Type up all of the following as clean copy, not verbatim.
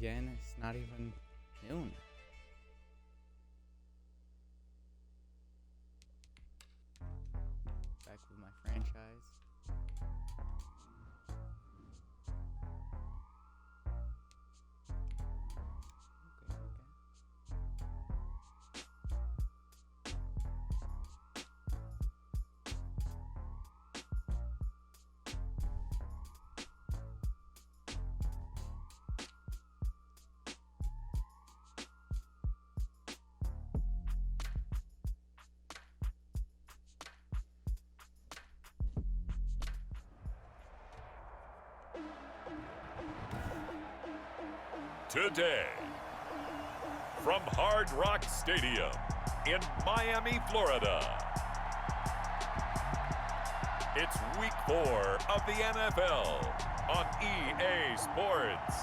again. It's not even noon. Back with my franchise. Today, from Hard Rock Stadium in Miami, Florida, it's Week 4 of the NFL on EA Sports.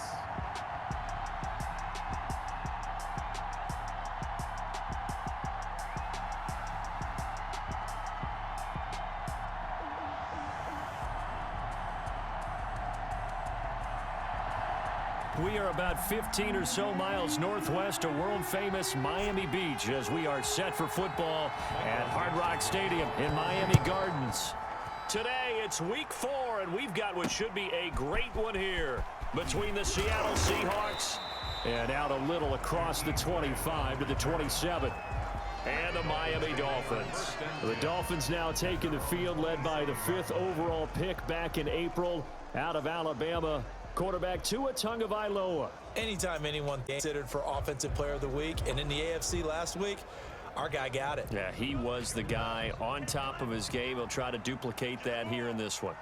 We are about 15 or so miles northwest of world-famous Miami Beach as we are set for football at Hard Rock Stadium in Miami Gardens. Today, it's Week 4, and we've got what should be a great one here between the Seattle Seahawks and out a little across the 25 to the 27. And the Miami Dolphins. The Dolphins now taking the field, led by the 5th overall pick back in April out of Alabama. Quarterback Tua Tagovailoa. Anytime anyone considered for Offensive Player of the Week, and in the AFC last week, our guy got it. Yeah, he was the guy on top of his game. He'll try to duplicate that here in this one.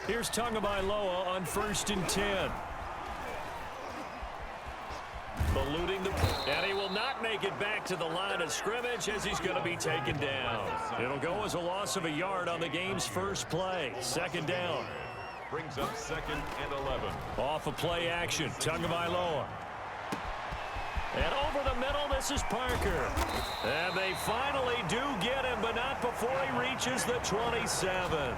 Here's Tagovailoa on 1st and 10. Eluding and he will not make it back to the line of scrimmage as he's going to be taken down. It'll go as a loss of a yard on the game's first play. 2nd down. Brings up 2nd and 11. Off of play action, Tagovailoa. And over the middle, this is Parker. And they finally do get him, but not before he reaches the 27.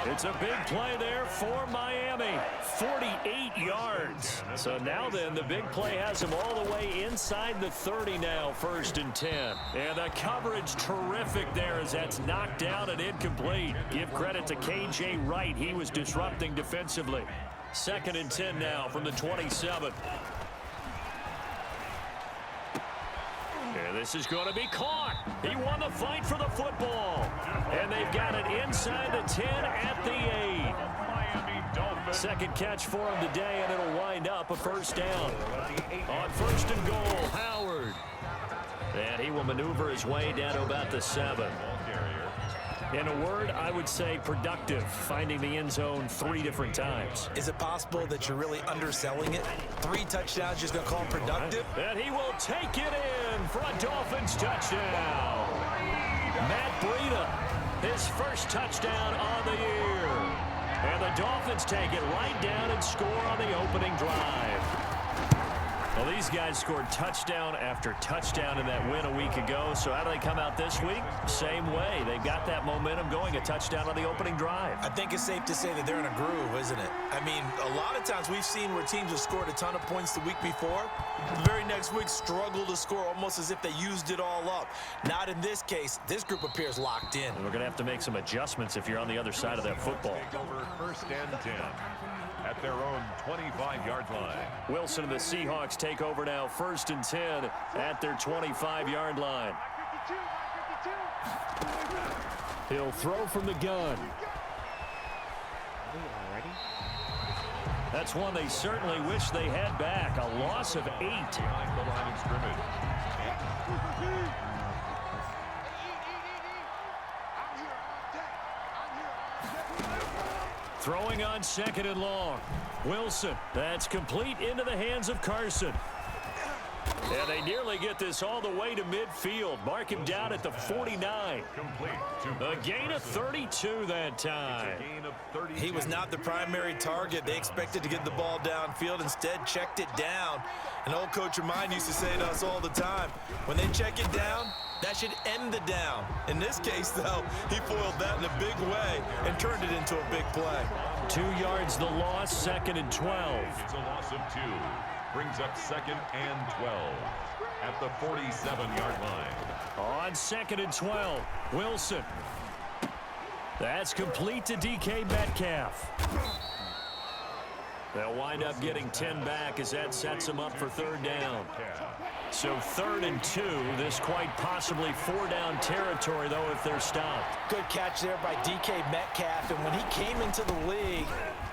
It's a big play there for Miami. 48 yards. So now then, the big play has him all the way inside the 30 now, 1st and 10. And the coverage terrific there as that's knocked down and incomplete. Give credit to K.J. Wright. He was disrupting defensively. 2nd and 10 now from the 27. And this is going to be caught. He won the fight for the football. And they've got it inside the 10 at the 8. Second catch for him today, and it'll wind up a 1st down. On 1st and goal, Howard. And he will maneuver his way down to about the 7. In a word, I would say productive, finding the end zone 3 different times. Is it possible that you're really underselling it? 3 touchdowns, just going to call him productive? And he will take it in for a Dolphins touchdown. Matt Breida, his first touchdown on the year. And the Dolphins take it right down and score on the opening drive. Well, these guys scored touchdown after touchdown in that win a week ago. So how do they come out this week? Same way. They've got that momentum going, a touchdown on the opening drive. I think it's safe to say that they're in a groove, isn't it? I mean, a lot of times we've seen where teams have scored a ton of points the week before. The very next week struggle to score almost as if they used it all up. Not in this case. This group appears locked in. And we're going to have to make some adjustments if you're on the other side of that football. Over 1st and 10 at their own 25-yard line. Wilson and the Seahawks take over now, 1st and 10 at their 25-yard line. He'll throw from the gun. That's one they certainly wish they had back. A loss of 8. Behind the line of scrimmage. Throwing on 2nd and long. Wilson, that's complete into the hands of Carson. And they nearly get this all the way to midfield. Mark him down at the 49. A gain of 32 that time. He was not the primary target. They expected to get the ball downfield. Instead, checked it down. An old coach of mine used to say to us all the time, when they check it down, that should end the down. In this case, though, he foiled that in a big way and turned it into a big play. 2 yards the loss, 2nd and 12. It's a loss of 2. Brings up 2nd and 12 at the 47-yard line. On 2nd and 12, Wilson. That's complete to DK Metcalf. They'll wind up getting 10 back as that sets them up for 3rd down. So 3rd and 2, this quite possibly 4-down territory, though, if they're stopped. Good catch there by DK Metcalf, and when he came into the league,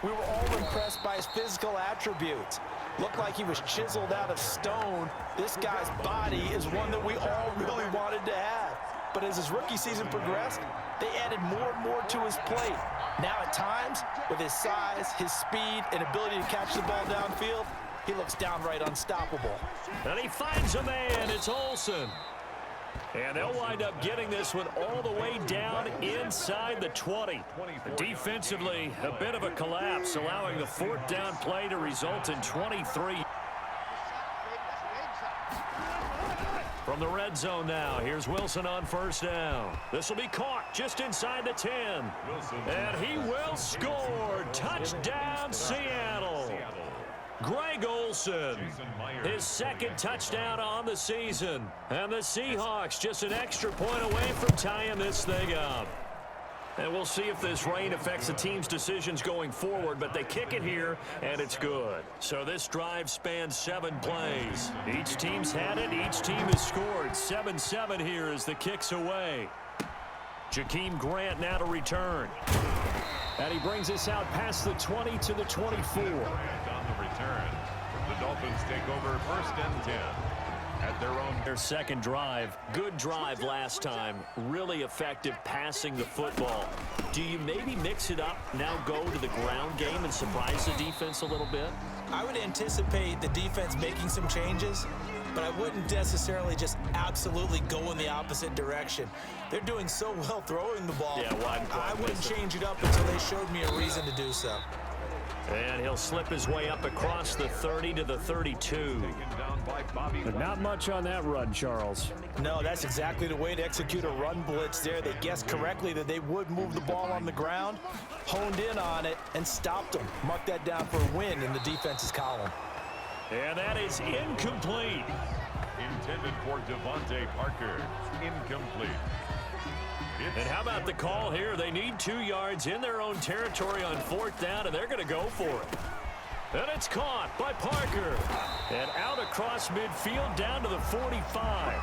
we were all impressed by his physical attributes. Looked like he was chiseled out of stone. This guy's body is one that we all really wanted to have. But as his rookie season progressed, they added more and more to his plate. Now at times, with his size, his speed, and ability to catch the ball downfield, he looks downright unstoppable. And he finds a man. It's Olsen. And they'll wind up getting this one all the way down inside the 20. Defensively, a bit of a collapse, allowing the 4th down play to result in 23. From the red zone now, here's Wilson on 1st down. This will be caught just inside the 10. And he will score. Touchdown, Seattle. Greg Olsen, his 2nd touchdown on the season. And the Seahawks just an extra point away from tying this thing up. And we'll see if this rain affects the team's decisions going forward, but they kick it here, and it's good. So this drive spans 7 plays. Each team's had it. Each team has scored. 7-7 here as the kick's away. Jakeem Grant now to return. And he brings us out past the 20 to the 24. On the return, the Dolphins take over 1st and 10. At their 2nd drive. Good drive last time. Really effective passing the football. Do you maybe mix it up, now go to the ground game and surprise the defense a little bit? I would anticipate the defense making some changes, but I wouldn't necessarily just absolutely go in the opposite direction. They're doing so well throwing the ball. Yeah, I wouldn't change it up until they showed me a reason to do so. And he'll slip his way up across the 30 to the 32. But not much on that run, Charles. No, that's exactly the way to execute a run blitz there. They guessed correctly that they would move the ball on the ground, honed in on it, and stopped them. Mark that down for a win in the defense's column. And that is incomplete. Intended for Devontae Parker. Incomplete. And how about the call here? They need 2 yards in their own territory on 4th down, and they're going to go for it. And it's caught by Parker. And out across midfield down to the 45.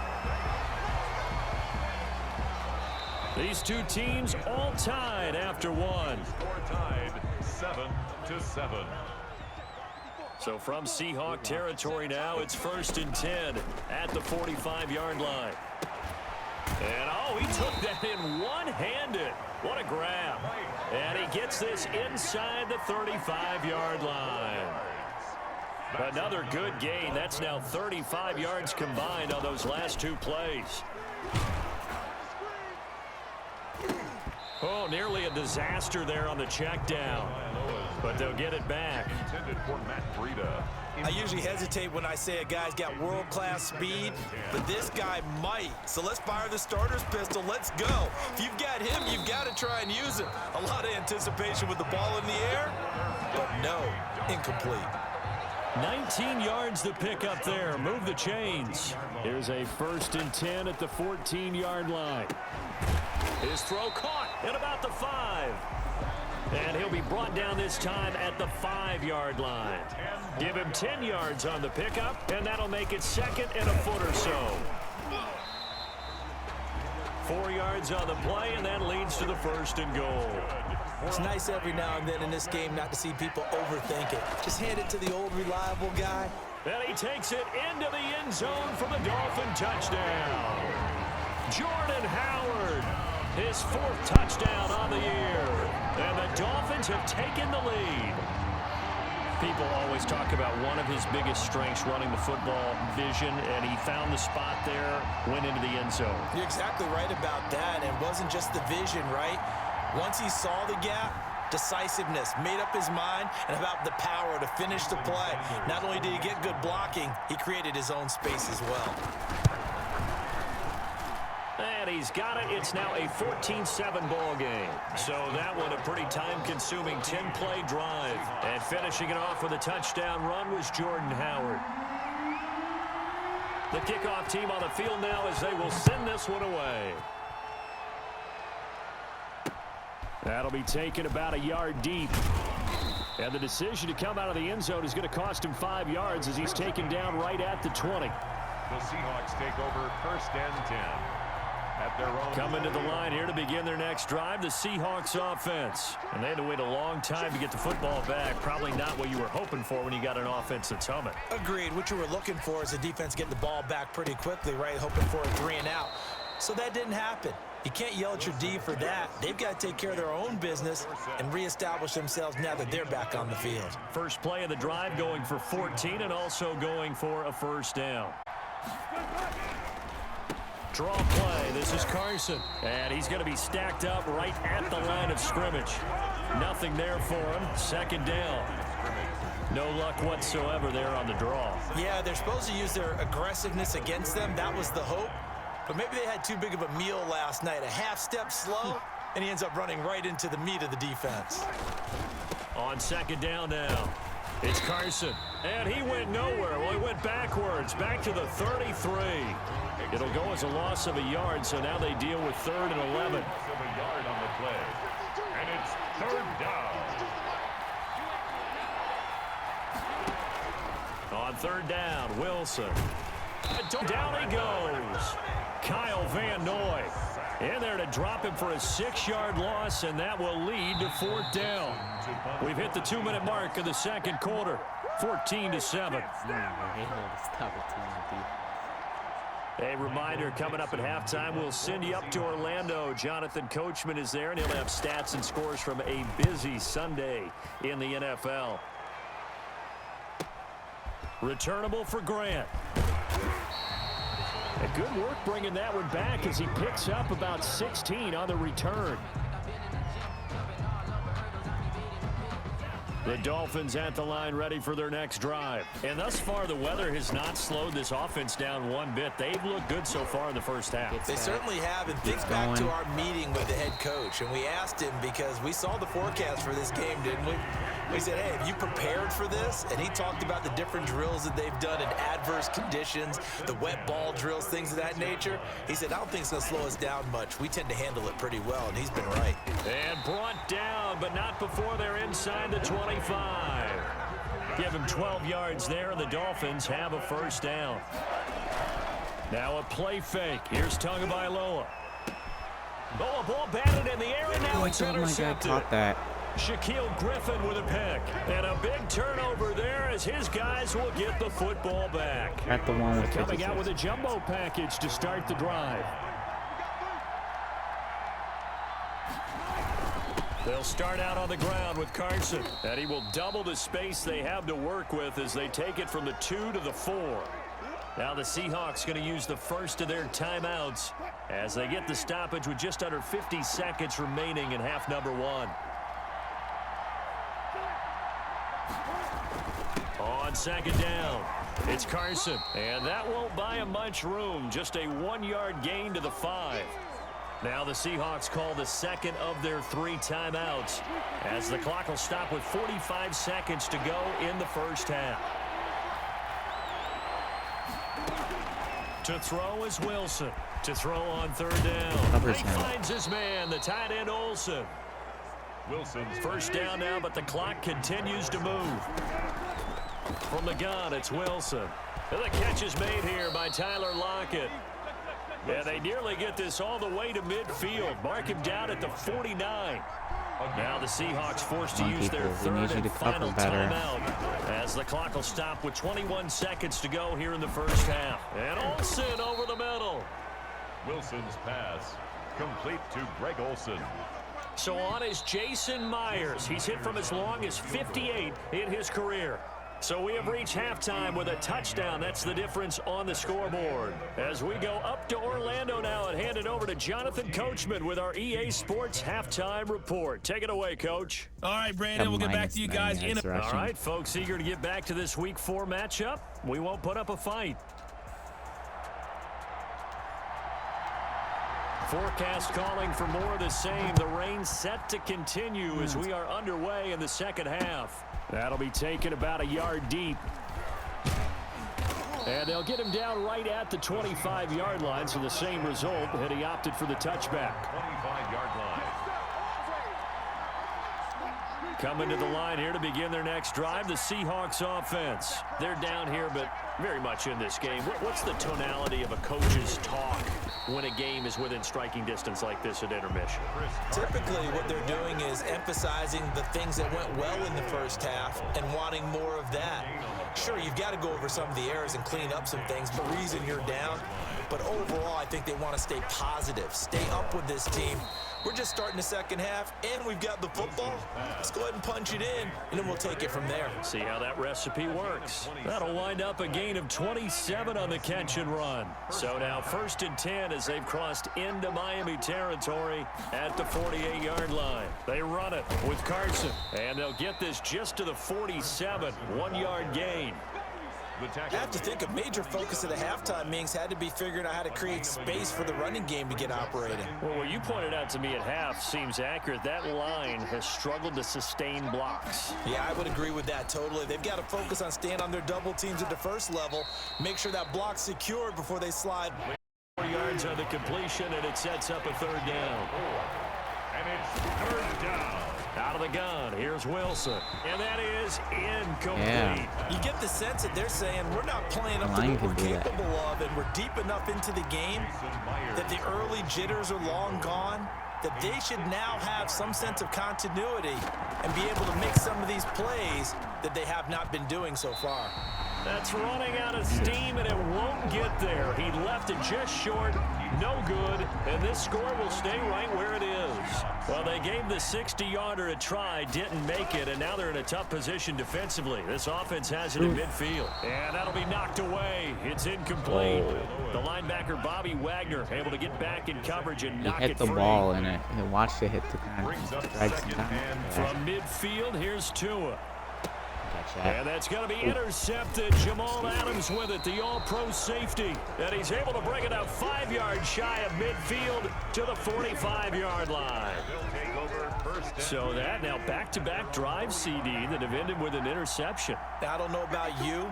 These two teams all tied after one. Score tied 7-7. So from Seahawk territory now, it's 1st and 10 at the 45-yard line. And, oh, he took that in one-handed. What a grab. And he gets this inside the 35-yard line. Another good gain. That's now 35 yards combined on those last 2 plays. Oh, nearly a disaster there on the check down. But they'll get it back. Intended for Matt Breida. I usually hesitate when I say a guy's got world-class speed, but this guy might. So let's fire the starter's pistol. Let's go. If you've got him, you've got to try and use it. A lot of anticipation with the ball in the air, but no, incomplete. 19 yards to pick up there. Move the chains. Here's a 1st and 10 at the 14-yard line. His throw caught at about the 5. And he'll be brought down this time at the 5-yard line. Give him 10 yards on the pickup, and that'll make it 2nd and a foot or so. 4 yards on the play, and that leads to the 1st and goal. It's nice every now and then in this game not to see people overthink it. Just hand it to the old reliable guy. And he takes it into the end zone for the Dolphin touchdown. Jordan Howard, his 4th touchdown on the year. And the Dolphins have taken the lead. People always talk about one of his biggest strengths, running the football, vision, and he found the spot there, went into the end zone. You're exactly right about that. It wasn't just the vision, right? Once he saw the gap, decisiveness, made up his mind, and about the power to finish the play. Not only did he get good blocking, he created his own space as well. And he's got it. It's now a 14-7 ball game. So that one a pretty time-consuming 10-play drive. And finishing it off with a touchdown run was Jordan Howard. The kickoff team on the field now as they will send this one away. That'll be taken about a yard deep. And the decision to come out of the end zone is going to cost him 5 yards as he's taken down right at the 20. The Seahawks take over 1st and 10. At their own Coming to the line here to begin their next drive, the Seahawks offense. And they had to wait a long time to get the football back. Probably not what you were hoping for when you got an offense that's humming. Agreed. What you were looking for is a defense getting the ball back pretty quickly, right? Hoping for a 3 and out. So that didn't happen. You can't yell at your D for that. They've got to take care of their own business and reestablish themselves now that they're back on the field. First play of the drive going for 14 and also going for a first down. Draw play. This is Carson. And he's going to be stacked up right at the line of scrimmage. Nothing there for him. Second down. No luck whatsoever there on the draw. Yeah, they're supposed to use their aggressiveness against them. That was the hope. But maybe they had too big of a meal last night. A half step slow, and he ends up running right into the meat of the defense. On second down now. It's Carson. And he went nowhere. Well, he went backwards. Back to the 33. It'll go as a loss of a yard, so now they deal with 3rd and 11. of a yard on the play. And it's 3rd down. On 3rd down, Wilson. Down he goes. Kyle Van Noy in there to drop him for a 6-yard loss, and that will lead to 4th down. We've hit the 2-minute mark of the second quarter. 14-7. A reminder coming up at halftime, we'll send you up to Orlando. Jonathan Coachman is there, and he'll have stats and scores from a busy Sunday in the NFL. Returnable for Grant. A good work bringing that one back as he picks up about 16 on the return. The Dolphins at the line ready for their next drive. And thus far, the weather has not slowed this offense down one bit. They've looked good so far in the first half. They certainly have, and think back to our meeting with the head coach, and we asked him because we saw the forecast for this game, didn't we? We said, hey, have you prepared for this? And he talked about the different drills that they've done in adverse conditions, the wet ball drills, things of that nature. He said, I don't think it's going to slow us down much. We tend to handle it pretty well, and he's been right. And brought down, but not before they're inside the 25. Give him 12 yards there, and the Dolphins have a first down. Now a play fake. Here's Tagovailoa. Oh, a ball batted in the air, and now it's intercepted. Caught that. Shaquille Griffin with a pick. And a big turnover there as his guys will get the football back. At the one with coming out with a jumbo package to start the drive. They'll start out on the ground with Carson. And he will double the space they have to work with as they take it from the 2 to the 4. Now the Seahawks going to use the first of their timeouts as they get the stoppage with just under 50 seconds remaining in half number 1. On second down, it's Carson. And that won't buy him much room. Just a 1-yard gain to the 5. Now the Seahawks call the second of their 3 timeouts as the clock will stop with 45 seconds to go in the first half. To throw is Wilson. To throw on 3rd down. He finds his man, the tight end Olsen. Wilson's first down now, but the clock continues to move. From the gun, it's Wilson. And the catch is made here by Tyler Lockett. Yeah, they nearly get this all the way to midfield. Mark him down at the 49. Now the Seahawks forced to use their 3rd and final timeout as the clock will stop with 21 seconds to go here in the first half. And Olsen over the middle. Wilson's pass complete to Greg Olsen. So on is Jason Myers. He's hit from as long as 58 in his career. So we have reached halftime with a touchdown. That's the difference on the scoreboard. As we go up to Orlando now and hand it over to Jonathan Coachman with our EA Sports Halftime Report. Take it away, Coach. All right, Brandon, we'll get back to you guys in a... All right, folks, eager to get back to this Week 4 matchup. We won't put up a fight. forecast calling for more of the same. The rain set to continue as we are underway in the second half. That'll be taken about a yard deep. And they'll get him down right at the 25-yard line, so the same result, and he opted for the touchback. 25-yard line. Coming to the line here to begin their next drive, the Seahawks offense. They're down here, but very much in this game. What's the tonality of a coach's talk when a game is within striking distance like this at intermission? Typically, what they're doing is emphasizing the things that went well in the first half and wanting more of that. Sure, you've got to go over some of the errors and clean up some things, the reason you're down. But overall, I think they want to stay positive, stay up with this team. We're just starting the second half, and we've got the football. Let's go ahead and punch it in, and then we'll take it from there. See how that recipe works. That'll wind up a gain of 27 on the catch and run. So now 1st and 10 as they've crossed into Miami territory at the 48-yard line. They run it with Carson, and they'll get this just to the 47, 1-yard gain. I have to think a major focus of the halftime meetings had to be figuring out how to create space for the running game to get operating. Well, what you pointed out to me at half seems accurate. That line has struggled to sustain blocks. Yeah, I would agree with that totally. They've got to focus on staying on their double teams at the first level, make sure that block's secured before they slide. 4 yards on the completion, and it sets up a 3rd down. And it's 3rd down. Out of the gun, here's Wilson. And that is incomplete. Yeah. You get the sense that they're saying we're not playing up to what we're capable of, and we're deep enough into the game that the early jitters are long gone, that they should now have some sense of continuity and be able to make some of these plays that they have not been doing so far. That's running out of steam, and it won't get there. He left it just short, no good, and this score will stay right where it is. Well, they gave the 60-yarder a try, didn't make it, and now they're in a tough position defensively. This offense has it in midfield, and that'll be knocked away. It's incomplete. The linebacker, Bobby Wagner, able to get back in coverage and knock it free. He hit the ball, and it watched it hit the ground. From midfield, here's Tua. And that's going to be intercepted. Jamal Adams with it, the all-pro safety. And he's able to bring it out 5 yards shy of midfield to the 45-yard line. So that now back-to-back drive CD that have ended with an interception. Now, I don't know about you,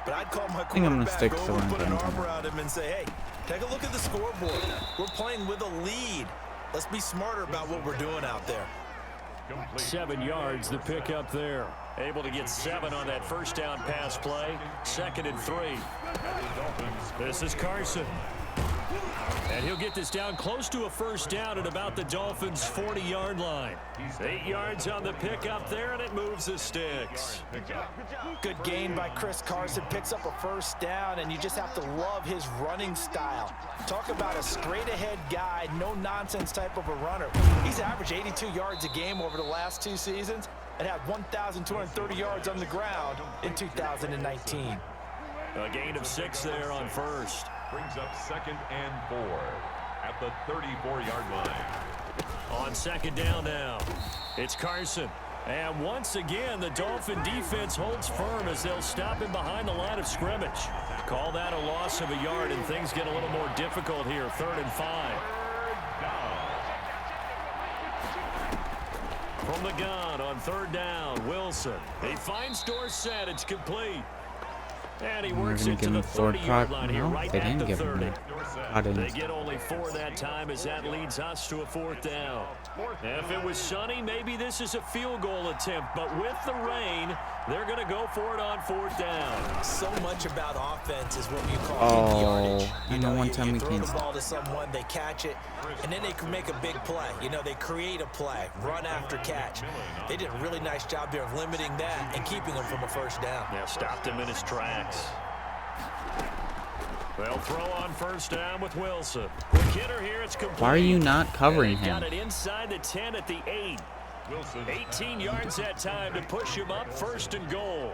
but I'd call my quarterback over and put an arm around him and say, hey, take a look at the scoreboard. We're playing with a lead. Let's be smarter about what we're doing out there. 7 yards, the pickup there. Able to get 7 on that first down pass play. 2nd and 3. This is Carson. And he'll get this down close to a first down at about the Dolphins' 40-yard line. 8 yards on the pickup there, and it moves the sticks. Good gain by Chris Carson. Picks up a first down, and you just have to love his running style. Talk about a straight-ahead guy, no-nonsense type of a runner. He's averaged 82 yards a game over the last 2 seasons and had 1,230 yards on the ground in 2019. A gain of 6 there on first. Brings up 2nd and 4 at the 34-yard line. On 2nd down now, it's Carson. And once again, the Dolphin defense holds firm as they'll stop him behind the line of scrimmage. Call that a loss of a yard, and things get a little more difficult here. 3rd and 5. From the gun on 3rd down, Wilson. He finds Dorsett. It's complete. And he works it to the 30-yard line here, right at the 30. They get only 4 that time as that leads us to a 4th down. If it was sunny, maybe this is a field goal attempt, but with the rain, they're going to go for it on 4th down. So much about offense is what you call yardage. You know, one time you we throw can't the ball to someone, they catch it, and then they can make a big play. You know, they create a play, run after catch. They did a really nice job there of limiting that and keeping him from a first down. Yeah, stopped him in his tracks. They'll throw on 1st down with Wilson. Quick hitter here, it's complete. Why are you not covering him? Got it inside the 10 at the 8. 18 yards that time to push him up, 1st and goal.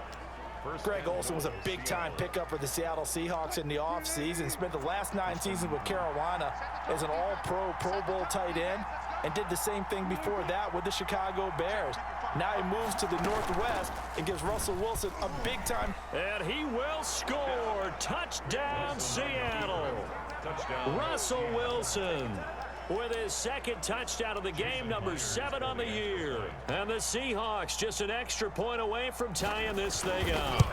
Greg Olsen was a big-time pickup for the Seattle Seahawks in the offseason. Spent the last 9 seasons with Carolina as an all-pro, Pro Bowl tight end, and did the same thing before that with the Chicago Bears. Now he moves to the Northwest and gives Russell Wilson a big-time. And he will score. Touchdown, Seattle. Touchdown. Russell Wilson. with his second touchdown of the game, number 7 on the year. And the Seahawks just an extra point away from tying this thing up.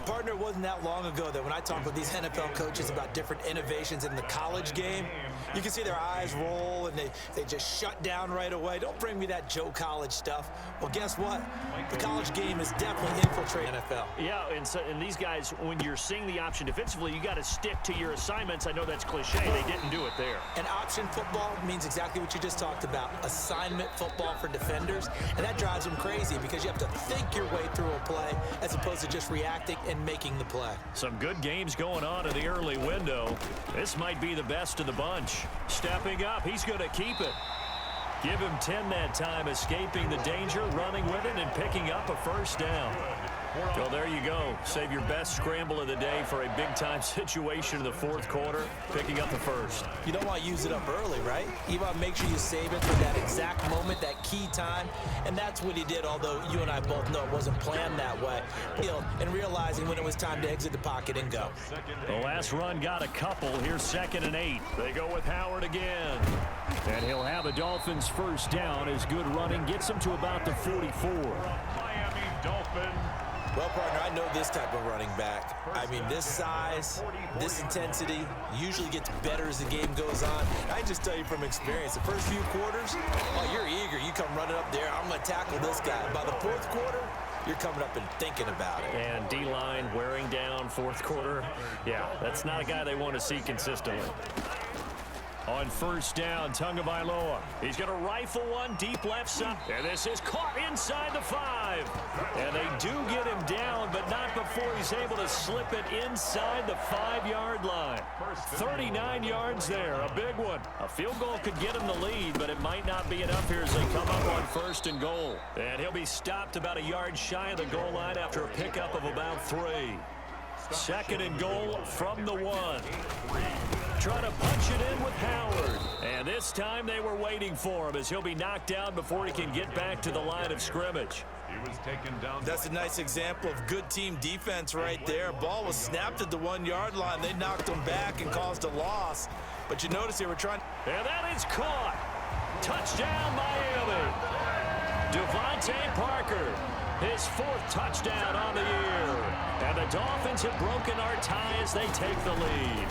Partner, it wasn't that long ago that when I talk with these NFL coaches about different innovations in the college game, you can see their eyes roll and they just shut down right away. Don't bring me that Joe College stuff. Well, guess what? The college game is definitely infiltrating NFL. Yeah, and these guys, when you're seeing the option defensively, you got to stick to your assignments. I know that's cliche. They didn't do it there. And option football means exactly what you just talked about, assignment football for defenders. And that drives them crazy because you have to think your way through a play as opposed to just reacting and making the play. Some good games going on in the early window. This might be the best of the bunch. Stepping up, he's going to keep it. Give him 10 that time, escaping the danger, running with it, and picking up a first down. So there you go. Save your best scramble of the day for a big-time situation in the fourth quarter, picking up the first. You don't want to use it up early, right? You want to make sure you save it for that exact moment, that key time, and that's what he did, although you and I both know it wasn't planned that way. And realizing when it was time to exit the pocket and go. The last run got a couple. Here's 2nd and 8. They go with Howard again. And he'll have the Dolphins first down as good running gets them to about the 44. Miami Dolphins. Well, partner, I know this type of running back. I mean, this size, this intensity usually gets better as the game goes on. I just tell you from experience, the first few quarters, oh, you're eager. You come running up there, I'm going to tackle this guy. By the fourth quarter, you're coming up and thinking about it. And D-line wearing down fourth quarter. Yeah, that's not a guy they want to see consistently. On first down, Tagovailoa. He's going to rifle one deep left side. And this is caught inside the 5. And they do get him down, but not before he's able to slip it inside the 5-yard line. 39 yards there, a big one. A field goal could get him the lead, but it might not be enough here as they come up on 1st and goal. And he'll be stopped about a yard shy of the goal line after a pickup of about 3. 2nd and goal from the 1. Trying to punch it in with Howard. And this time they were waiting for him as he'll be knocked down before he can get back to the line of scrimmage. He was taken down. That's a nice example of good team defense right there. Ball was snapped at the 1-yard line. They knocked him back and caused a loss. But you notice they were trying. And that is caught. Touchdown, Miami. Devontae Parker. His 4th touchdown on the year. And the Dolphins have broken our tie as they take the lead.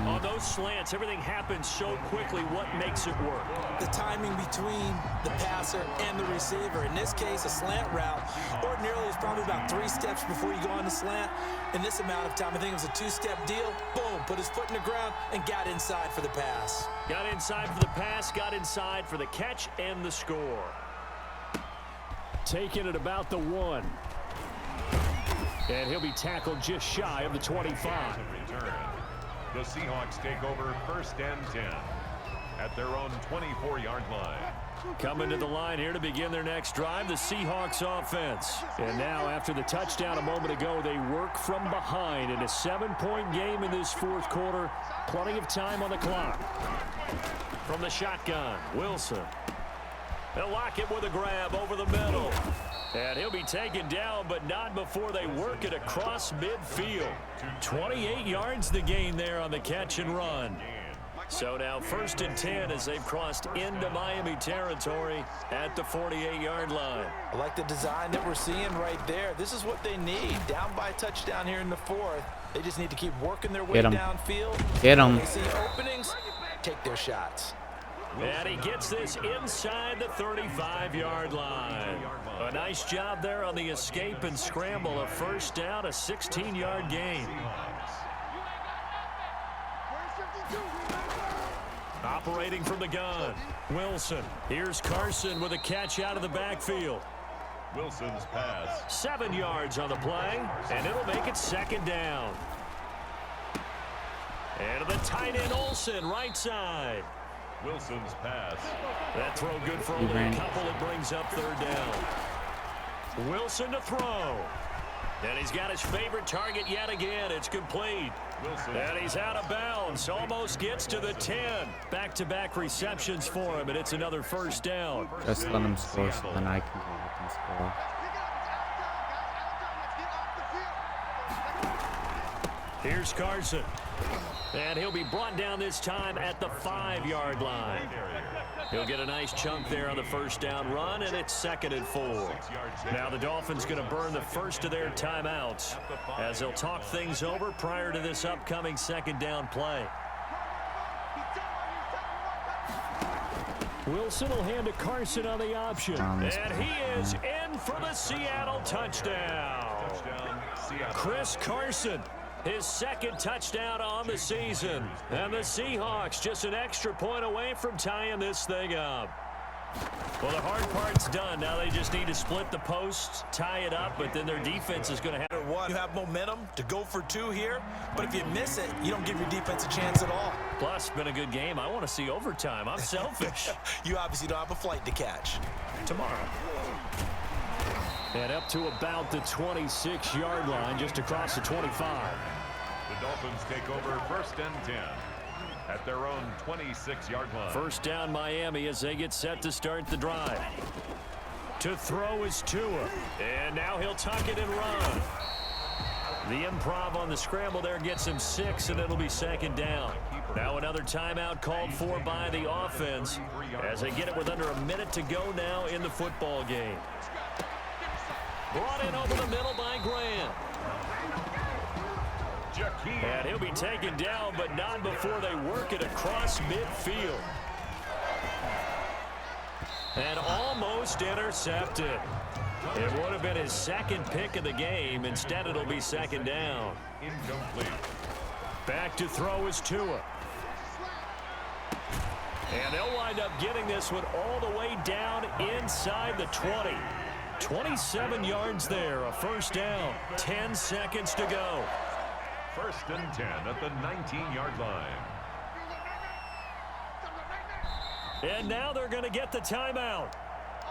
On those slants, everything happens so quickly. What makes it work? The timing between the passer and the receiver. In this case, a slant route. Ordinarily, it's probably about 3 steps before you go on the slant. In this amount of time, I think it was a 2-step deal. Boom, put his foot in the ground and got inside for the pass. Got inside for the pass, got inside for the catch and the score. Taking it about the 1. And he'll be tackled just shy of the 25. The Seahawks take over 1st and 10 at their own 24-yard line. Coming to the line here to begin their next drive, the Seahawks offense. And now after the touchdown a moment ago, they work from behind in a 7-point game in this fourth quarter. Plenty of time on the clock. From the shotgun, Wilson. They'll lock it with a grab over the middle. And he'll be taken down, but not before they work it across midfield. 28 yards the gain there on the catch and run. So now 1st and 10 as they've crossed into Miami territory at the 48-yard line. I like the design that we're seeing right there. This is what they need. Down by a touchdown here in the 4th. They just need to keep working their way downfield. Get them. They see openings, take their shots. And he gets this inside the 35-yard line. A nice job there on the escape and scramble. A first down, a 16-yard gain. Operating from the gun, Wilson. Here's Carson with a catch out of the backfield. Wilson's pass. 7 yards on the play, and it'll make it 2nd down. And to the tight end, Olsen, right side. Wilson's pass. That throw good for only a couple. It brings up 3rd down. Wilson to throw. And he's got his favorite target yet again. It's complete. Wilson. And he's out of bounds. Almost gets to the 10. Back-to-back receptions for him, and it's another first down. Just let him score so then I can go up and score. Here's Carson. And he'll be brought down this time at the 5-yard line. He'll get a nice chunk there on the first down run, and it's 2nd and 4. Now the Dolphins going to burn the first of their timeouts as they'll talk things over prior to this upcoming 2nd down play. Wilson will hand to Carson on the option. And he is in for the Seattle touchdown. Chris Carson, his 2nd touchdown on the season. And the Seahawks just an extra point away from tying this thing up. Well, the hard part's done. Now they just need to split the posts, tie it up, but then their defense is going to have... You have momentum to go for 2 here, but if you miss it, you don't give your defense a chance at all. Plus, been a good game. I want to see overtime. I'm selfish. You obviously don't have a flight to catch. Tomorrow. And up to about the 26-yard line, just across the 25. The Dolphins take over 1st and 10 at their own 26-yard line. First down Miami as they get set to start the drive. To throw is Tua. And now he'll tuck it and run. The improv on the scramble there gets him 6, and it'll be 2nd down. Now another timeout called for by the offense as they get it with under a minute to go now in the football game. Brought in over the middle by Grant. And he'll be taken down, but not before they work it across midfield. And almost intercepted. It would have been his 2nd pick of the game. Instead, it'll be 2nd down. Incomplete. Back to throw is Tua. And they'll wind up getting this one all the way down inside the 20. 27 yards there, a first down. 10 seconds to go. 1st and 10 at the 19-yard line. And now they're going to get the timeout.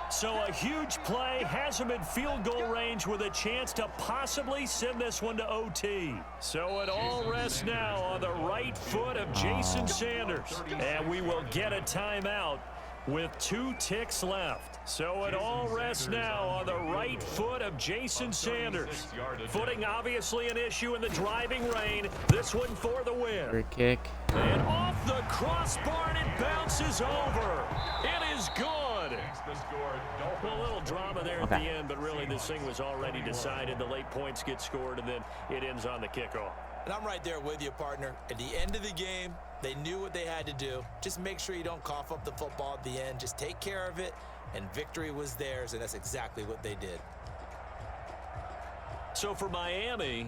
So a huge play has them in field goal range with a chance to possibly send this one to OT. So it all rests now on the right foot of Jason Sanders. And we will get a timeout with 2 ticks left. So it all rests now on the right foot of Jason Sanders. Footing obviously an issue in the driving rain. This one for the win. Free kick. And off the crossbar, and it bounces over. It is good. Well, a little drama there at the end, but really this thing was already decided. The late points get scored, and then it ends on the kickoff. And I'm right there with you, partner. At the end of the game, they knew what they had to do. Just make sure you don't cough up the football at the end. Just take care of it, and victory was theirs, and that's exactly what they did. So for Miami,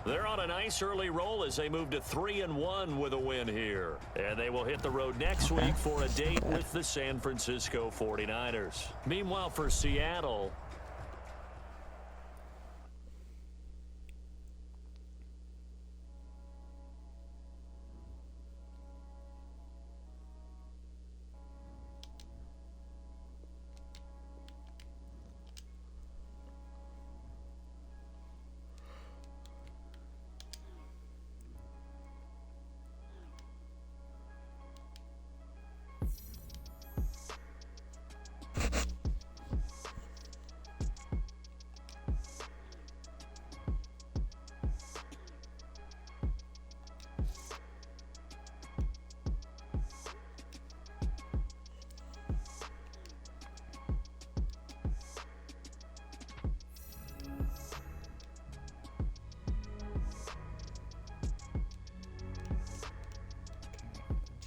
they're on a nice early roll as they move to 3-1 with a win here. And they will hit the road next week for a date with the San Francisco 49ers. Meanwhile, for Seattle,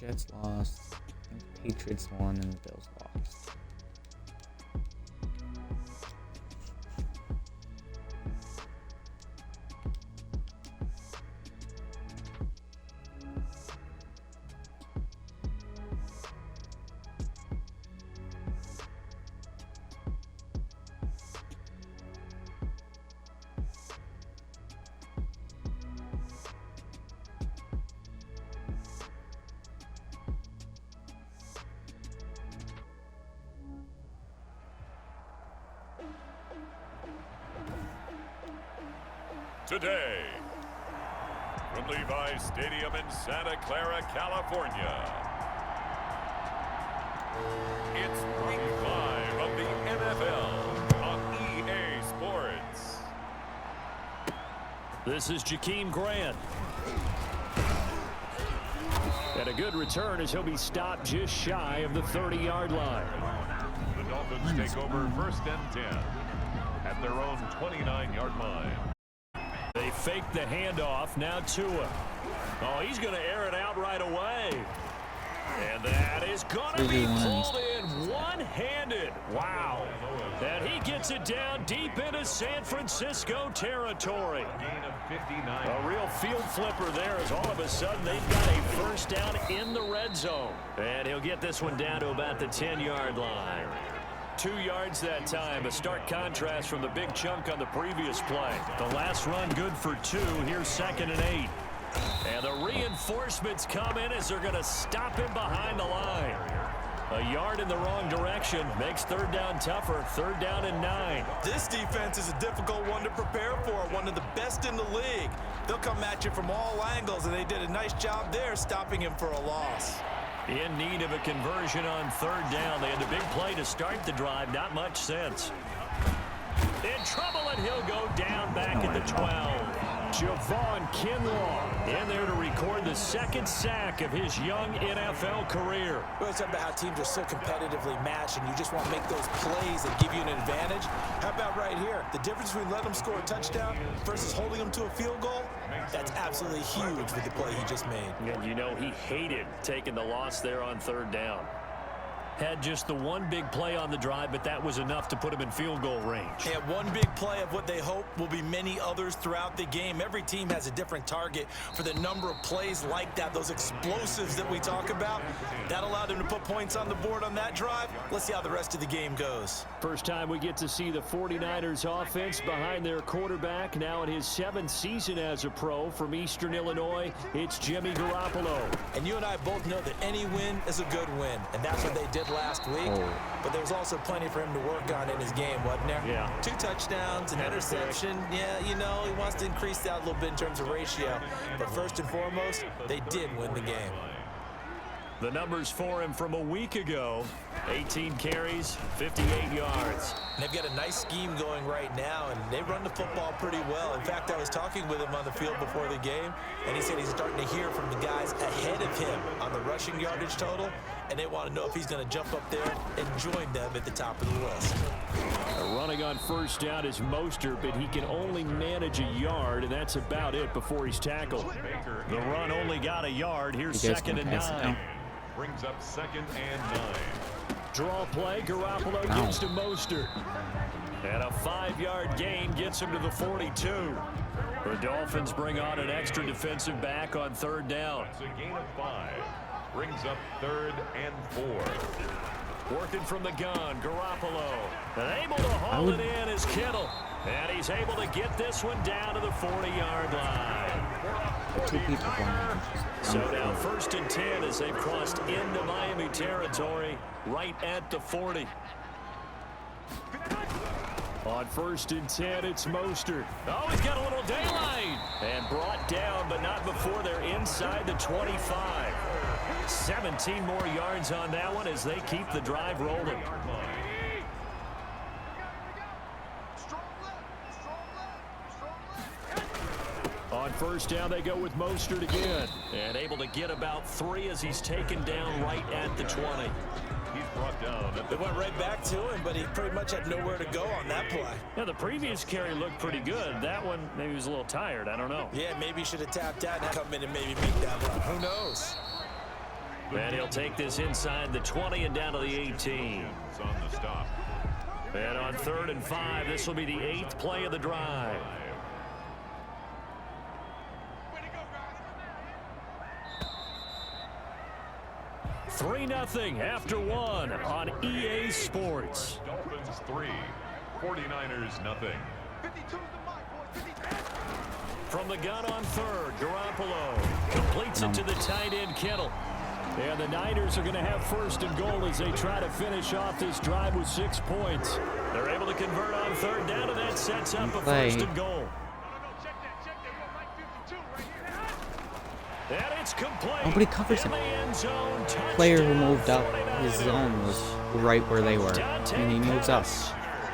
Jets lost. I think the Patriots won and the Bills lost. Today, from Levi's Stadium in Santa Clara, California, it's Week 5 of the NFL on EA Sports. this is Jakeem Grant. And a good return as he'll be stopped just shy of the 30-yard line. The Dolphins take over 1st and 10 at their own 29-yard line. They fake the handoff. Now Tua. Oh, he's going to air it out right away. And that is going to be pulled in one-handed. Wow. And he gets it down deep into San Francisco territory. A real field flipper there as all of a sudden they've got a first down in the red zone. And he'll get this one down to about the 10-yard line. 2 yards that time, a stark contrast from the big chunk on the previous play. The last run good for 2. Here's 2nd and 8. And the reinforcements come in as they're going to stop him behind the line. A yard in the wrong direction makes 3rd down tougher. 3rd down and 9. This defense is a difficult one to prepare for, one of the best in the league. They'll come at you from all angles, and they did a nice job there stopping him for a loss. In need of a conversion on 3rd down. They had the big play to start the drive. Not much sense. In trouble, and he'll go down back at the 12. Javon Kinlaw in there to record the 2nd sack of his young NFL career. We're talking about how teams are so competitively matched, and you just want to make those plays that give you an advantage. How about right here? The difference between letting them score a touchdown versus holding them to a field goal, that's absolutely huge with the play he just made. And you know he hated taking the loss there on 3rd down. Had just the one big play on the drive, but that was enough to put him in field goal range. Yeah, one big play of what they hope will be many others throughout the game. Every team has a different target for the number of plays like that, those explosives that we talk about. That allowed him to put points on the board on that drive. Let's see how the rest of the game goes. First time we get to see the 49ers offense behind their quarterback, now in his 7th season as a pro from Eastern Illinois. It's Jimmy Garoppolo. And you and I both know that any win is a good win, and that's what they did last week. But there was also plenty for him to work on in his game, wasn't there? Yeah. 2 touchdowns, an interception. Yeah, you know, he wants to increase that a little bit in terms of ratio. But first and foremost, they did win the game. The numbers for him from a week ago: 18 carries, 58 yards. And they've got a nice scheme going right now, and they run the football pretty well. In fact, I was talking with him on the field before the game, and he said he's starting to hear from the guys ahead of him on the rushing yardage total, and they want to know if he's going to jump up there and join them at the top of the list. Running on 1st down is Mostert, but he can only manage a yard, and that's about it before he's tackled. The run only got a yard. Here's 2nd and 9. Brings up 2nd and 9. Draw play, Garoppolo gets to Mostert. And a 5-yard gain gets him to the 42. The Dolphins bring on an extra defensive back on 3rd down. It's a gain of 5. Brings up 3rd and 4. Working from the gun, Garoppolo. And able to haul it in is Kittle. And he's able to get this one down to the 40-yard line. The 2 people going. So now 1st and 10 as they've crossed into Miami territory right at the 40. On 1st and 10, it's Mostert. Oh, he's got a little daylight. And brought down, but not before they're inside the 25. 17 more yards on that one as they keep the drive rolling. On 1st down, they go with Mostert again. And able to get about 3 as he's taken down right at the 20. He's brought down. They went right back to him, but he pretty much had nowhere to go on that play. Yeah, the previous carry looked pretty good. That one, maybe he was a little tired. I don't know. Yeah, maybe he should have tapped out and come in and maybe make that run. Who knows? And he'll take this inside the 20 and down to the 18. It's on the stop. And on 3rd and 5, this will be the 8th play of the drive. Three 3-0 after 1 on EA Sports. Dolphins 3, 49ers nothing. From the gun on 3rd, Garoppolo completes it to the tight end Kittle. And the Niners are going to have 1st and goal as they try to finish off this drive with 6 points. They're able to convert on 3rd down, and that sets up a 1st and goal. And it's complete. Nobody covers him. Player who moved up his zone was right where they were, and he moves up.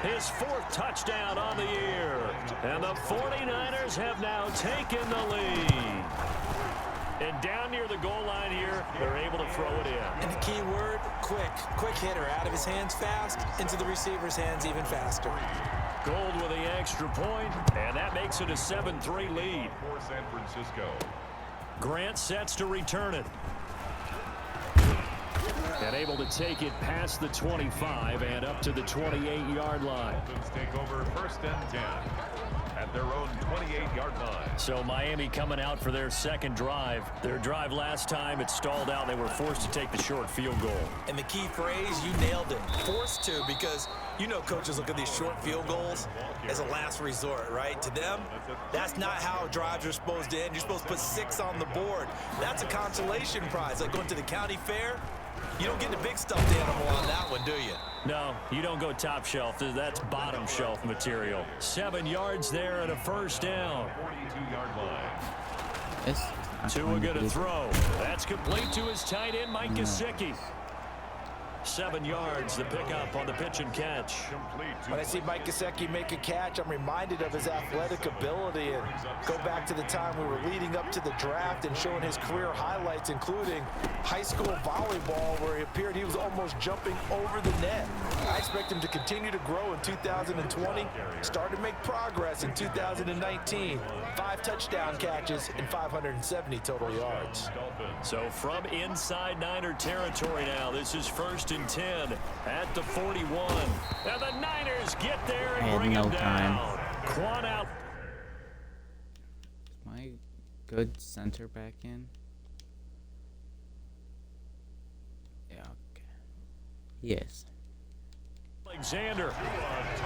His 4th touchdown on the year. And the 49ers have now taken the lead. And down near the goal line here, they're able to throw it in. And the key word, quick. Quick hitter. Out of his hands fast, into the receiver's hands even faster. Gold with the extra point, and that makes it a 7-3 lead. For San Francisco. Grant sets to return it. And able to take it past the 25 and up to the 28-yard line. Dolphins take over 1st and 10 at their own 28-yard line. So Miami coming out for their second drive. Their drive last time, it stalled out. They were forced to take the short field goal. And the key phrase, you nailed it. Forced to, because you know coaches look at these short field goals as a last resort, right? To them, that's not how drives are supposed to end. You're supposed to put 6 on the board. That's a consolation prize. Like going to the county fair, you don't get the big stuffed animal on that one, do you? No, you don't go top shelf. That's bottom shelf material. 7 yards there and a first down. 42-yard line. Yes. Tua going to throw. That's complete to his tight end, Mike Gesicki. 7 yards, the pickup on the pitch and catch. When I see Mike Gesicki make a catch, I'm reminded of his athletic ability and go back to the time we were leading up to the draft and showing his career highlights, including high school volleyball, where he appeared he was almost jumping over the net. I expect him to continue to grow in 2020, start to make progress in 2019. 5 touchdown catches and 570 total yards. So from inside Niner territory now, this is 1st and 10 at the 41. And the Niners get there and bring him down. Quan out. Is my good center back in? Yeah, okay. Yes. Alexander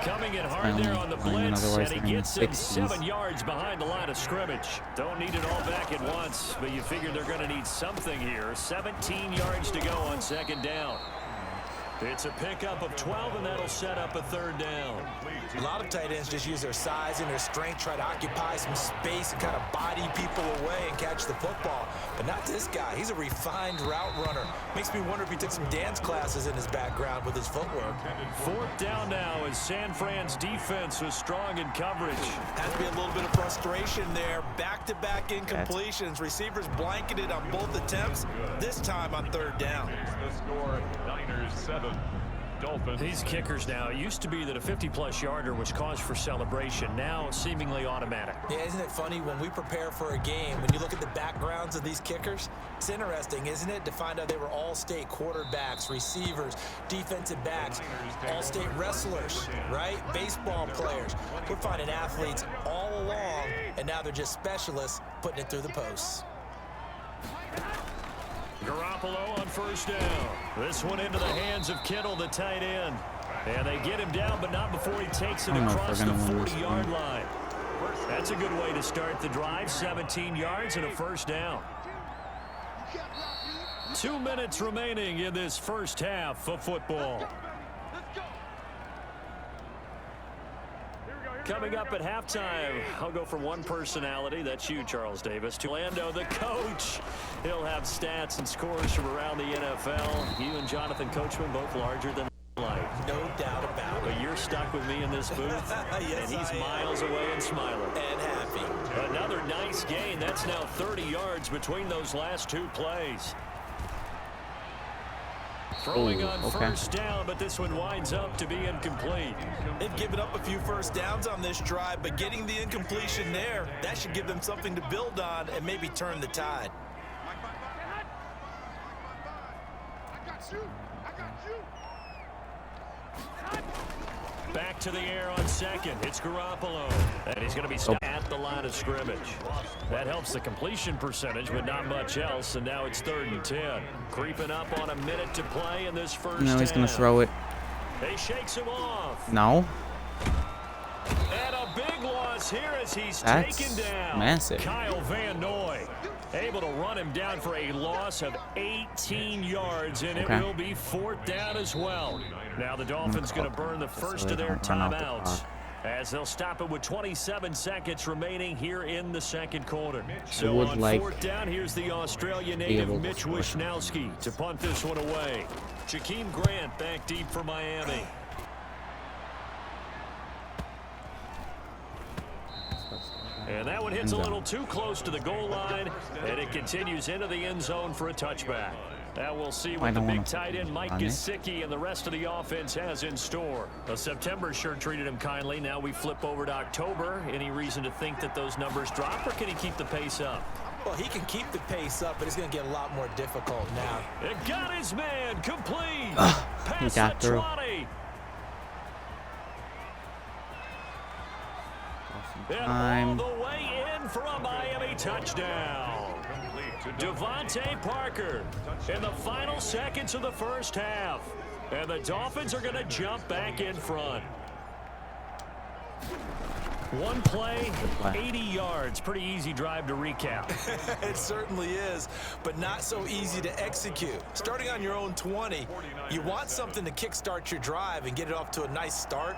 coming in hard there on the blitz, and he gets him 7 yards behind the line of scrimmage. Don't need it all back at once, but you figure they're going to need something here. 17 yards to go on 2nd down. It's a pickup of 12, and that'll set up a 3rd down. A lot of tight ends just use their size and their strength, try to occupy some space and kind of body people away and catch the football. But not this guy. He's a refined route runner. Makes me wonder if he took some dance classes in his background with his footwork. 4th down now as San Fran's defense was strong in coverage. Has to be a little bit of frustration there. Back-to-back incompletions. Receivers blanketed on both attempts, this time on 3rd down. The score, Niners 7. Dolphins. These kickers now, it used to be that a 50-plus yarder was cause for celebration. Now seemingly automatic. Yeah, isn't it funny when we prepare for a game, when you look at the backgrounds of these kickers, it's interesting, isn't it, to find out they were all-state quarterbacks, receivers, defensive backs, all-state wrestlers, right? Baseball players. We're finding athletes all along, and now they're just specialists putting it through the posts. Garoppolo on 1st down. This one into the hands of Kittle, the tight end. And they get him down, but not before he takes it across the 40-yard line. That's a good way to start the drive. 17 yards and a 1st down. 2 minutes remaining in this first half of football. Coming up at halftime, I'll go from one personality, that's you, Charles Davis, to Orlando, the coach. He'll have stats and scores from around the NFL. You and Jonathan Coachman, both larger than life. No doubt about it. But you're stuck with me in this booth, yes, and he's miles away and smiling. And happy. Another nice gain. That's now 30 yards between those last 2 plays. Throwing on 1st down, but this one winds up to be incomplete. They've given up a few 1st downs on this drive, but getting the incompletion there, that should give them something to build on and maybe turn the tide. Back to the air on 2nd. It's Garoppolo. And he's going to be stopped at the line of scrimmage. That helps the completion percentage, but not much else. And now it's 3rd and 10. Creeping up on a minute to play in this first No, he's going to throw it. He shakes him off. No. And a big loss here as he's That's taken down. massive. Kyle Van Noy able to run him down for a loss of 18 yards, and it will be 4th down as well. Now the Dolphins going to burn the first of their timeouts as they'll stop it with 27 seconds remaining here in the 2nd quarter. So on 4th down, here's the Australian native Mitch Wishnowsky to punt this one away. Jakeem Grant back deep for Miami. And that one hits a little too close to the goal line, and it continues into the end zone for a touchback. Now we'll see what the big tight end Mike Gesicki and the rest of the offense has in store. September sure treated him kindly. Now we flip over to October. Any reason to think that those numbers drop, or can he keep the pace up? Well, he can keep the pace up, but it's going to get a lot more difficult now. It got his man complete. He got through. 20. And all the way in for a Miami touchdown. Devontae Parker in the final seconds of the first half. And the Dolphins are going to jump back in front. One play, 80 yards. Pretty easy drive to recap. It certainly is, but not so easy to execute. Starting on your own 20, you want something to kickstart your drive and get it off to a nice start.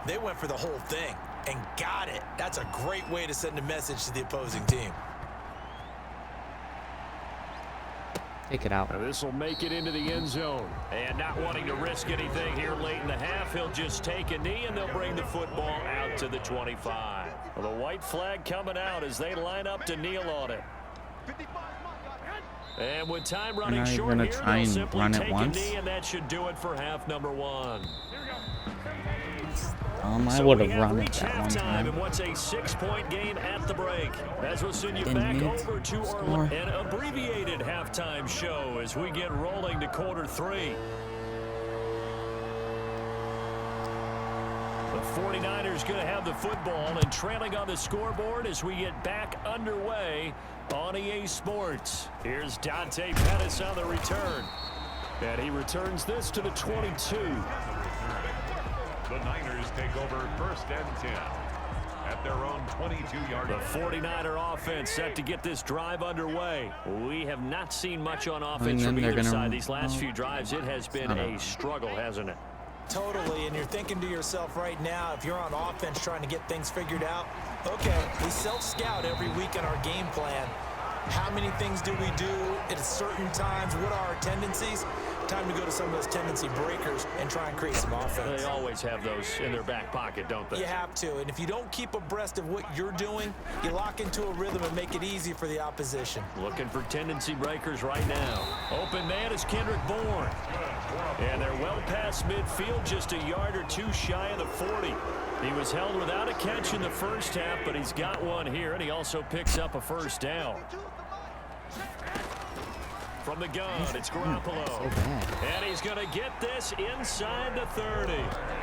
They went for the whole thing and got it. That's a great way to send a message to the opposing team. Take it out. This will make it into the end zone. And not wanting to risk anything here late in the half, he'll just take a knee, and they'll bring the football out to the 25. Well, the white flag coming out as they line up to kneel on it. And with time running short here, they'll simply take a knee, and that should do it for half number one. I would have run it that one time. And what's a 6-point game at the break? As we'll send you back over to an abbreviated halftime show as we get rolling to quarter 3. The 49ers going to have the football and trailing on the scoreboard as we get back underway on EA Sports. Here's Dante Pettis on the return. And he returns this to the 22. The Niners take over 1st and 10 at their own 22-yard line. The 49er offense set to get this drive underway. We have not seen much on offense from either side these last few drives. It has been a struggle, hasn't it? Totally, and you're thinking to yourself right now, if you're on offense trying to get things figured out, okay, we self-scout every week in our game plan. How many things do we do at certain times? What are our tendencies? Time to go to some of those tendency breakers and try and create some offense. They always have those in their back pocket, don't they? You have to, and if you don't keep abreast of what you're doing, you lock into a rhythm and make it easy for the opposition. Looking for tendency breakers right now. Open man is Kendrick Bourne. And they're well past midfield, just a yard or two shy of the 40. He was held without a catch in the first half, but he's got one here, and he also picks up a first down. From the gun, it's Garoppolo. And he's going to get this inside the 30.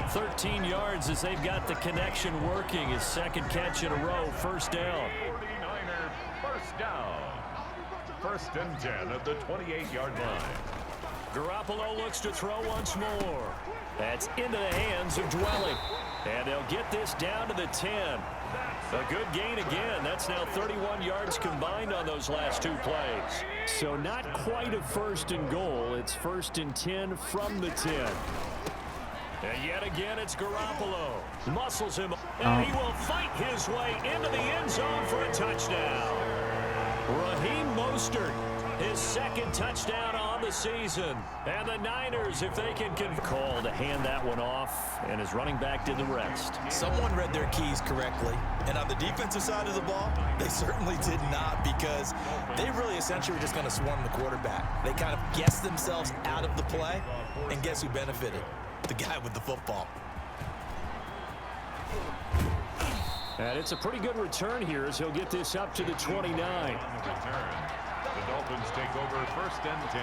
13 yards as they've got the connection working. His second catch in a row, first down. 49er first down. 1st and 10 at the 28-yard line. Garoppolo looks to throw once more. That's into the hands of Dwelling. And they'll get this down to the 10. A good gain again. That's now 31 yards combined on those last two plays. So not quite a 1st and goal. It's 1st and 10 from the 10. And yet again, it's Garoppolo. Muscles him, and he will fight his way into the end zone for a touchdown. Raheem Mostert, his second touchdown on the season. And the Niners, if they can call to hand that one off, and his running back did the rest. Someone read their keys correctly, and on the defensive side of the ball, they certainly did not, because they really essentially were just going to swarm the quarterback. They kind of guessed themselves out of the play, and guess who benefited? The guy with the football. And it's a pretty good return here as he'll get this up to the 29. The Dolphins take over 1st and 10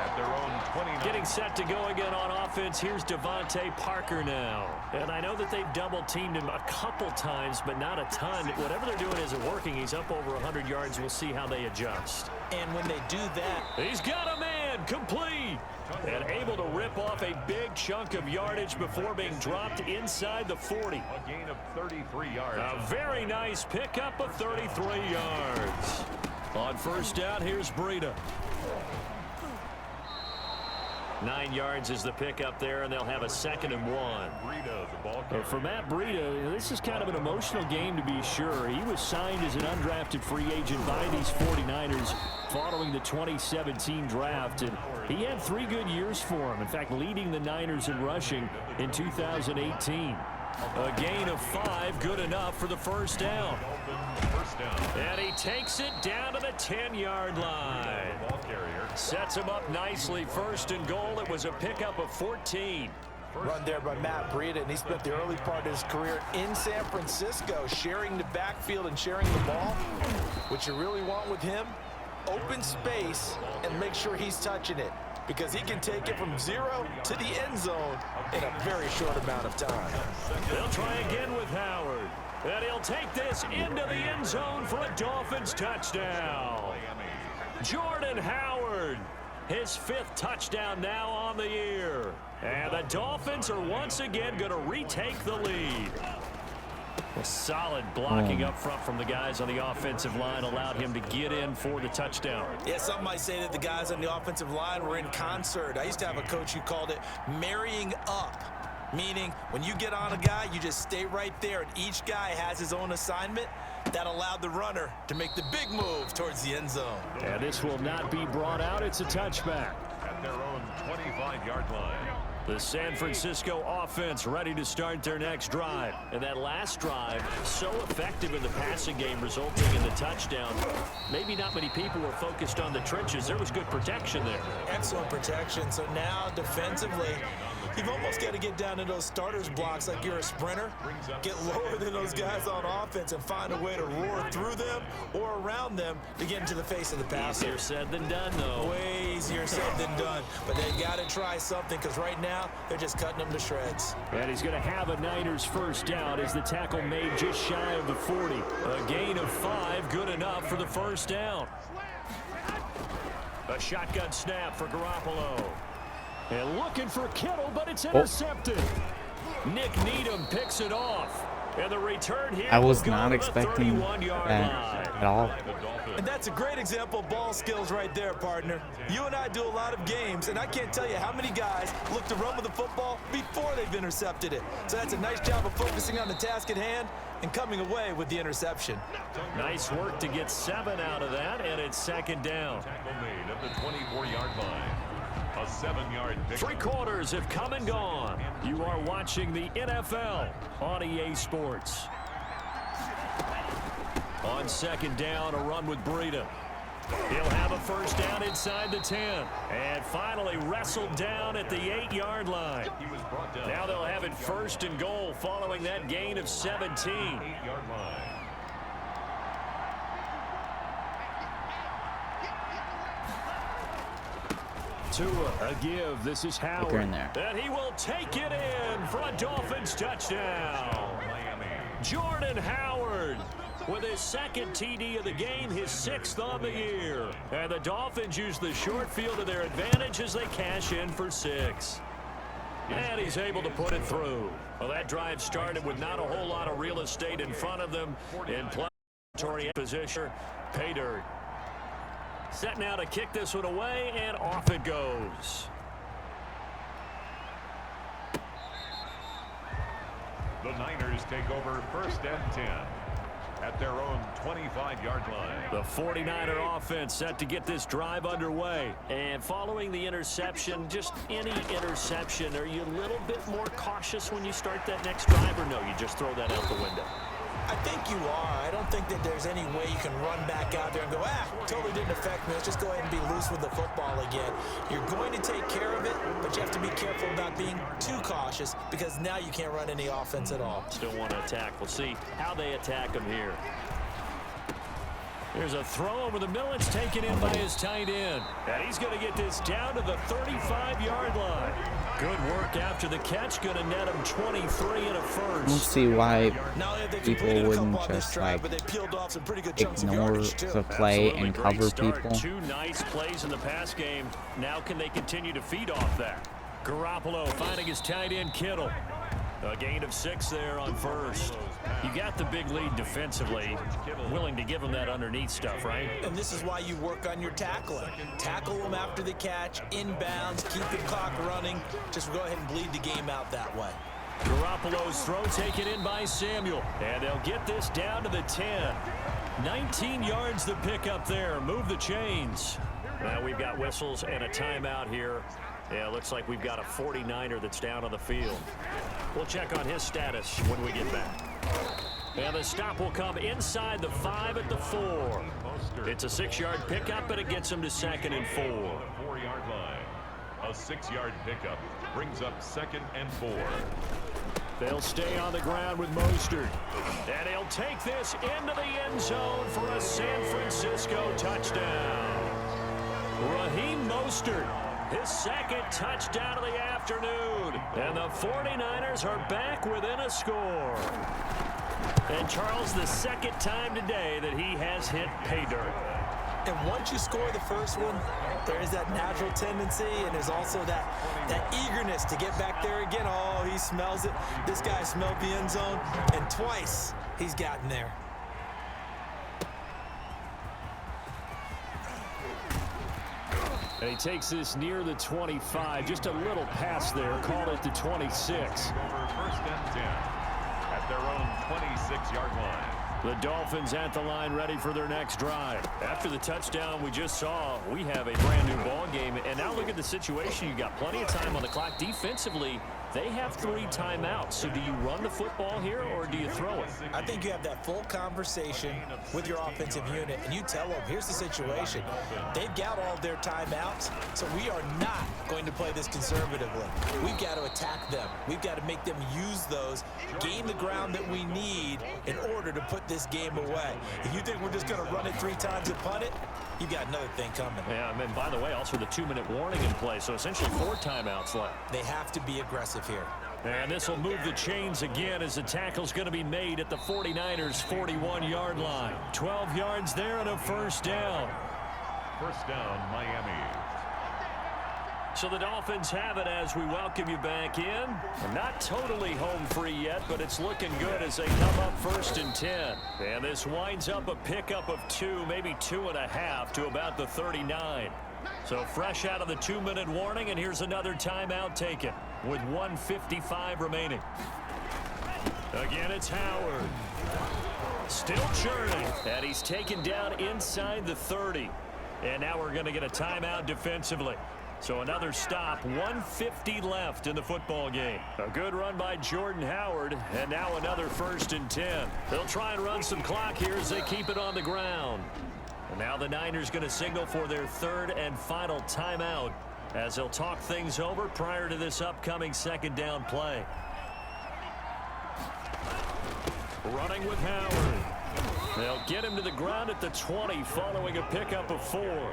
at their own 29. Getting set to go again on offense. Here's Devontae Parker now. And I know that they've double-teamed him a couple times, but not a ton. Whatever they're doing isn't working. He's up over 100 yards. We'll see how they adjust. And when they do that, he's got a man complete. And able to rip off a big chunk of yardage before being dropped inside the 40. A gain of 33 yards. A very nice pickup of 33 yards. On first down, here's Breida. 9 yards is the pickup there, and they'll have a 2nd and 1. For Matt Breida, this is kind of an emotional game to be sure. He was signed as an undrafted free agent by these 49ers following the 2017 draft, and he had 3 good years for him. In fact, leading the Niners in rushing in 2018. A gain of 5, good enough for the first down. And he takes it down to the 10-yard line. Sets him up nicely. First and goal. It was a pickup of 14. Run there by Matt Breida, and he spent the early part of his career in San Francisco, sharing the backfield and sharing the ball. What you really want with him, open space and make sure he's touching it, because he can take it from 0 to the end zone in a very short amount of time. They'll try again with Howard. And he'll take this into the end zone for a Dolphins touchdown. Jordan Howard, his 5th touchdown now on the year. And the Dolphins are once again going to retake the lead. Well, solid blocking up front from the guys on the offensive line allowed him to get in for the touchdown. Yeah, some might say that the guys on the offensive line were in concert. I used to have a coach who called it marrying up, meaning when you get on a guy, you just stay right there, and each guy has his own assignment. That allowed the runner to make the big move towards the end zone. And this will not be brought out. It's a touchback. At their own 25-yard line. The San Francisco offense ready to start their next drive. And that last drive, so effective in the passing game, resulting in the touchdown. Maybe not many people were focused on the trenches. There was good protection there. Excellent protection. So now defensively, you've almost got to get down to those starters blocks like you're a sprinter. Get lower than those guys on offense and find a way to roar through them or around them to get into the face of the passer. Easier said than done, though. Way easier said than done. But they got to try something, because right now they're just cutting them to shreds. And he's going to have a Niners first down as the tackle made just shy of the 40. A gain of 5, good enough for the first down. A shotgun snap for Garoppolo. And looking for Kittle, but it's intercepted. Nick Needham picks it off. And the return here. I was not expecting that at all. And that's a great example of ball skills right there, partner. You and I do a lot of games, and I can't tell you how many guys look to run with the football before they've intercepted it. So that's a nice job of focusing on the task at hand and coming away with the interception. Nice work to get 7 out of that, and it's second down. Tackle made at the 24-yard line. A 7-yard pick. 3 quarters have come and gone. You are watching the NFL on EA Sports. On second down, a run with Breida. He'll have a first down inside the 10. And finally wrestled down at the 8-yard line. Now they'll have it first and goal following that gain of 17. 8-yard line. Tua, a give. This is Howard. In there. And he will take it in for a Dolphins touchdown. Jordan Howard with his 2nd TD of the game, his 6th on the year. And the Dolphins use the short field to their advantage as they cash in for 6. And he's able to put it through. Well, that drive started with not a whole lot of real estate in front of them. In planetary position, pay dirt. Set now to kick this one away, and off it goes. The Niners take over first and 10 at their own 25-yard line. The 49er offense set to get this drive underway. And following the interception, just any interception, are you a little bit more cautious when you start that next drive, or no, you just throw that out the window? I think you are. I don't think that there's any way you can run back out there and go, totally didn't affect me. Let's just go ahead and be loose with the football again. You're going to take care of it, but you have to be careful about being too cautious, because now you can't run any offense at all. Still want to attack. We'll see how they attack him here. There's a throw over the middle. It's taken in by his tight end. And he's going to get this down to the 35-yard line. Good work after the catch. Going to net him 23 and a first. I don't see why people wouldn't just like ignore the play and cover people. 2 nice plays in the pass game. Now can they continue to feed off that? Garoppolo finding his tight end Kittle. A gain of 6 there on first. You got the big lead defensively. Willing to give him that underneath stuff, right? And this is why you work on your tackling. Tackle them after the catch, inbounds, keep the clock running. Just go ahead and bleed the game out that way. Garoppolo's throw taken in by Samuel. And they'll get this down to the 10. 19 yards to pick up there. Move the chains. Now we've got whistles and a timeout here Yeah, looks like we've got a 49er that's down on the field. We'll check on his status when we get back. And the stop will come inside the 5 at the 4. It's a 6-yard pickup, and it gets him to 2nd and 4. 4-yard line. A 6-yard pickup brings up 2nd and 4. They'll stay on the ground with Mostert. And he'll take this into the end zone for a San Francisco touchdown. Raheem Mostert, his 2nd touchdown of the afternoon. And the 49ers are back within a score. And Charles, the 2nd time today that he has hit pay dirt. And once you score the first one, there is that natural tendency, and there's also that eagerness to get back there again. Oh, he smells it. This guy smelled the end zone, and twice he's gotten there. And he takes this near the 25. Just a little pass there. Called it the 26. Over 1st and 10 at their own 26-yard line. The Dolphins at the line, ready for their next drive. After the touchdown we just saw, we have a brand new ball game. And now look at the situation. You've got plenty of time on the clock. Defensively, they have 3 timeouts. So do you run the football here, or do you throw it? I think you have that full conversation with your offensive unit, and you tell them, here's the situation. They've got all their timeouts, so we are not going to play this conservatively. We've got to attack them. We've got to make them use those, gain the ground that we need in order to put this game away. If you think we're just going to run it 3 times and punt it, you've got another thing coming. Yeah, and by the way, also the 2-minute warning in play, so essentially 4 timeouts left. They have to be aggressive here. And this will move the chains again as the tackle's going to be made at the 49ers' 41-yard line. 12 yards there and a 1st down. 1st down, Miami. So the Dolphins have it as we welcome you back in. Not totally home free yet, but it's looking good as they come up 1st and 10. And this winds up a pickup of 2, maybe 2.5 to about the 39. So fresh out of the 2-minute warning, and here's another timeout taken with 1:55 remaining. Again, it's Howard. Still churning, and he's taken down inside the 30. And now we're going to get a timeout defensively. So another stop, 1:50 left in the football game. A good run by Jordan Howard, and now another 1st and 10. They'll try and run some clock here as they keep it on the ground. And now the Niners going to signal for their 3rd and final timeout as they'll talk things over prior to this upcoming 2nd down play. Running with Howard. They'll get him to the ground at the 20 following a pickup of 4.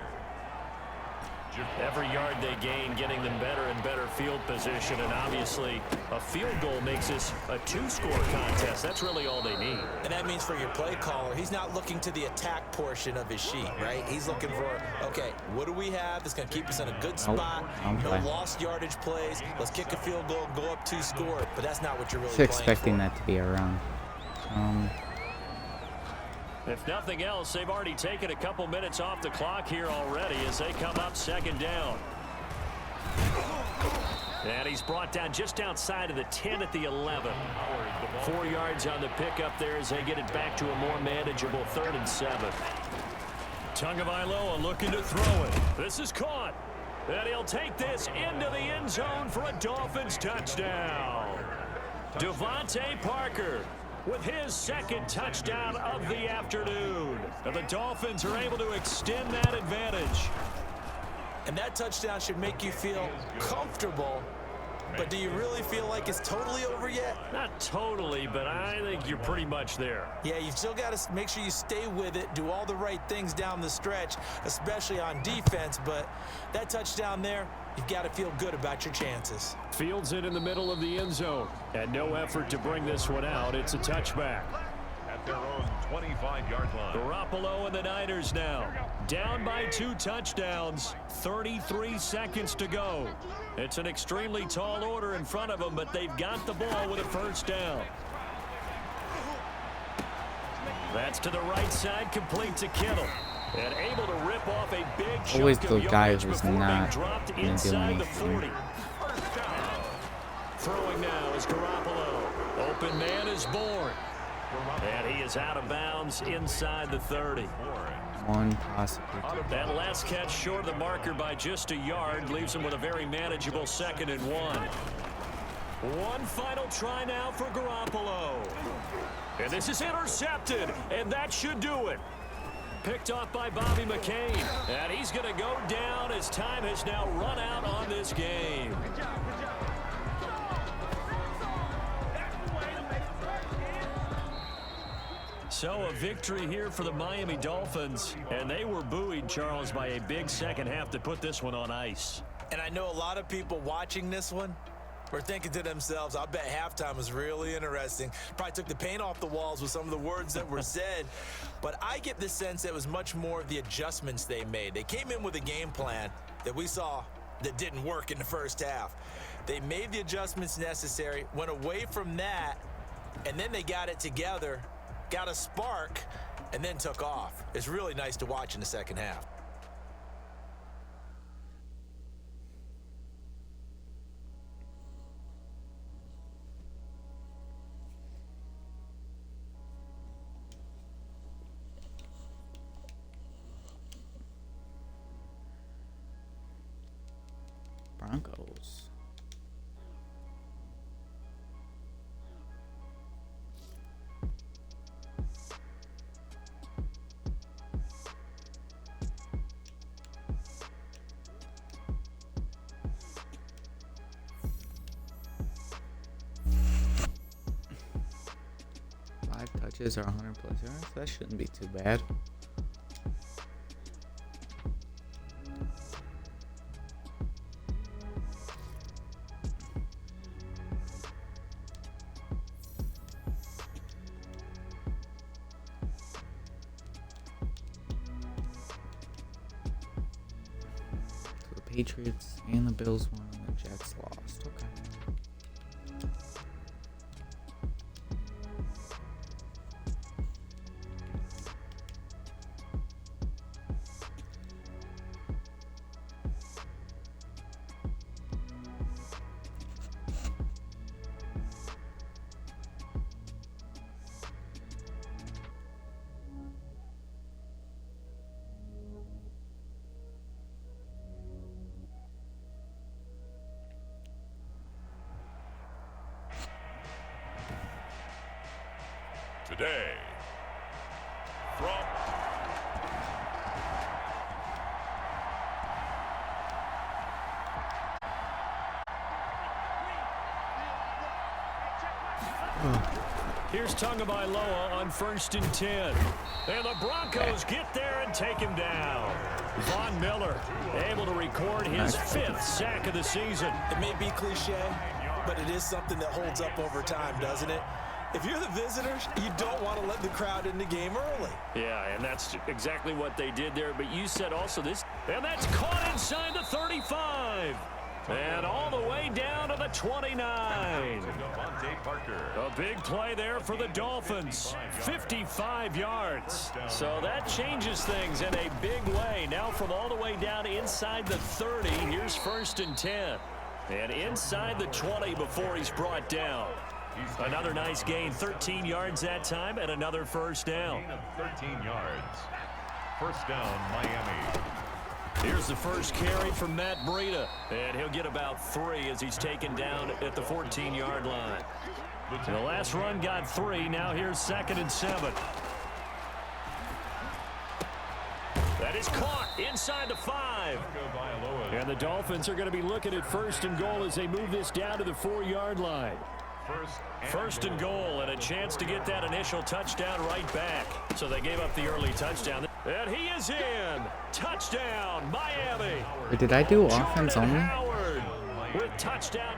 Every yard they gain, getting them better and better field position, and obviously a field goal makes this a 2-score contest. That's really all they need. And that means for your play caller, he's not looking to the attack portion of his sheet, right? He's looking for, okay, what do we have that's going to keep us in a good spot? No lost yardage plays. Let's kick a field goal and go up 2-score. But that's not what you're really playing expecting for. that to be around. If nothing else, they've already taken a couple minutes off the clock here already as they come up 2nd down. And he's brought down just outside of the 10 at the 11. 4 yards on the pickup there as they get it back to a more manageable 3rd and 7. Tagovailoa looking to throw it. This is caught. And he'll take this into the end zone for a Dolphins touchdown. Devontae Parker with his 2nd touchdown of the afternoon. And the Dolphins are able to extend that advantage. And that touchdown should make you feel comfortable. But do you really feel like it's totally over yet? Not totally, but I think you're pretty much there. Yeah, you've still got to make sure you stay with it, do all the right things down the stretch, especially on defense. But that touchdown there, you've got to feel good about your chances. Fields it in the middle of the end zone. And no effort to bring this one out. It's a touchback. At their own 25-yard line. Garoppolo and the Niners now. Down by 2 touchdowns. 33 seconds to go. It's an extremely tall order in front of them, but they've got the ball with a 1st down. That's to the right side, complete to Kittle. And able to rip off a big chunk Always of the guy yardage who's before being not dropped gonna do inside the anything. 40. Throwing now is Garoppolo. Open man is Bourne. And he is out of bounds inside the 30. One, possibly two. That last catch short of the marker by just a yard leaves him with a very manageable 2nd and 1. One final try now for Garoppolo. And this is intercepted, and that should do it. Picked off by Bobby McCain. And he's going to go down as time has now run out on this game. So a victory here for the Miami Dolphins. And they were buoyed, Charles, by a big second half to put this one on ice. And I know a lot of people watching this one were thinking to themselves, I bet halftime was really interesting. Probably took the paint off the walls with some of the words that were said. But I get the sense that it was much more of the adjustments they made. They came in with a game plan that we saw that didn't work in the first half. They made the adjustments necessary, went away from that, and then they got it together, got a spark, and then took off. It's really nice to watch in the second half. Broncos. Five touches or 100 plus yards. That shouldn't be too bad. Patriots and the Bills won, and the Jets lost. Okay. Today, from Here's Tagovailoa on 1st and 10. And the Broncos get there and take him down. Von Miller able to record his 5th sack of the season. It may be cliche, but it is something that holds up over time, doesn't it? If you're the visitors, you don't want to let the crowd in the game early. Yeah, and that's exactly what they did there. But you said also this, and that's caught inside the 35. And all the way down to the 29. A big play there for the Dolphins. 55 yards. So that changes things in a big way. Now from all the way down inside the 30, here's 1st and 10. And inside the 20 before he's brought down. Another nice gain, 13 yards that time, and another first down. 13 yards. First down, Miami. Here's the first carry from Matt Breida, and he'll get about 3 as he's taken down at the 14-yard line. The last run got 3. Now here's 2nd and 7. That is caught inside the 5. And the Dolphins are going to be looking at 1st and goal as they move this down to the 4-yard line. First and goal, and a chance to get that initial touchdown right back. So they gave up the early touchdown. And he is in. Touchdown, Miami. Wait, did I do offense only? Howard with touchdown.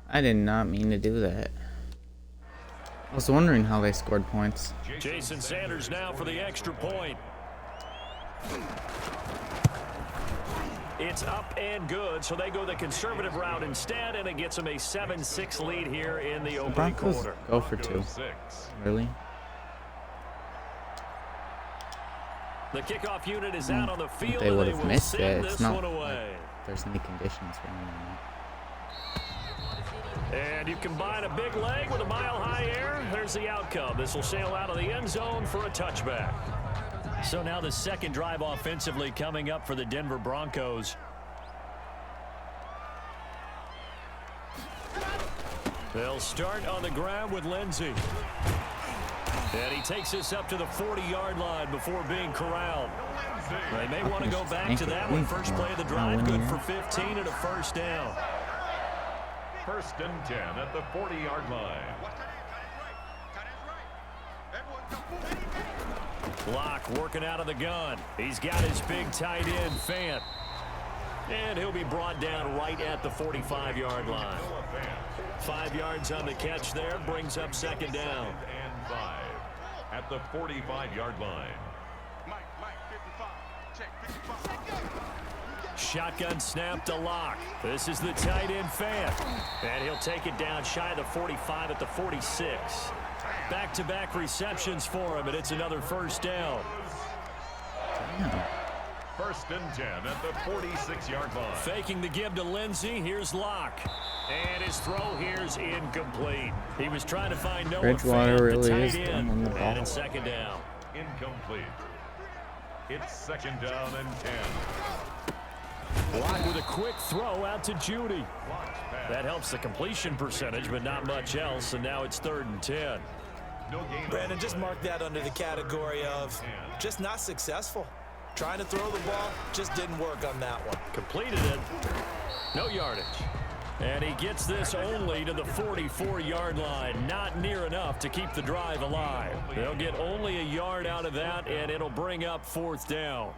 I did not mean to do that. I was wondering how they scored points. Jason Sanders now for the extra point. It's up and good, so they go the conservative route instead, and it gets them a 7-6 lead here in the opening Broncos quarter. go for 2. Really? The kickoff unit is out on the field, They and would they have will missed send it. this It's not one away. like there's any conditions for them. And you combine a big leg with a mile-high air, there's the outcome. This will sail out of the end zone for a touchback. So now the second drive offensively coming up for the Denver Broncos. They'll start on the ground with Lindsey. And he takes this up to the 40-yard line before being corralled. They may want to go back to that one. First play of the drive, good for 15 and a first down. 1st and 10 at the 40-yard line. Locke working out of the gun. He's got his big tight end, Fant. And he'll be brought down right at the 45-yard line. 5 yards on the catch there, brings up second down. And 5 at the 45-yard line. Shotgun snap to Locke. This is the tight end, Fant. And he'll take it down shy of the 45 at the 46. Back-to-back receptions for him, and it's another first down. 1st and 10 at the 46-yard line. Faking the give to Lindsey. Here's Locke. And his throw here's incomplete. He was trying to find Noah Bridgewater Fant, really the is tight throwing end. on the ball. And it's second down. Incomplete. It's 2nd down and 10. Locke with a quick throw out to Judy. That helps the completion percentage, but not much else, and now it's 3rd and 10. Brandon, just mark that under the category of just not successful. Trying to throw the ball, just didn't work on that one. Completed it. No yardage. And he gets this only to the 44-yard line. Not near enough to keep the drive alive. They'll get only a yard out of that, and it'll bring up 4th down.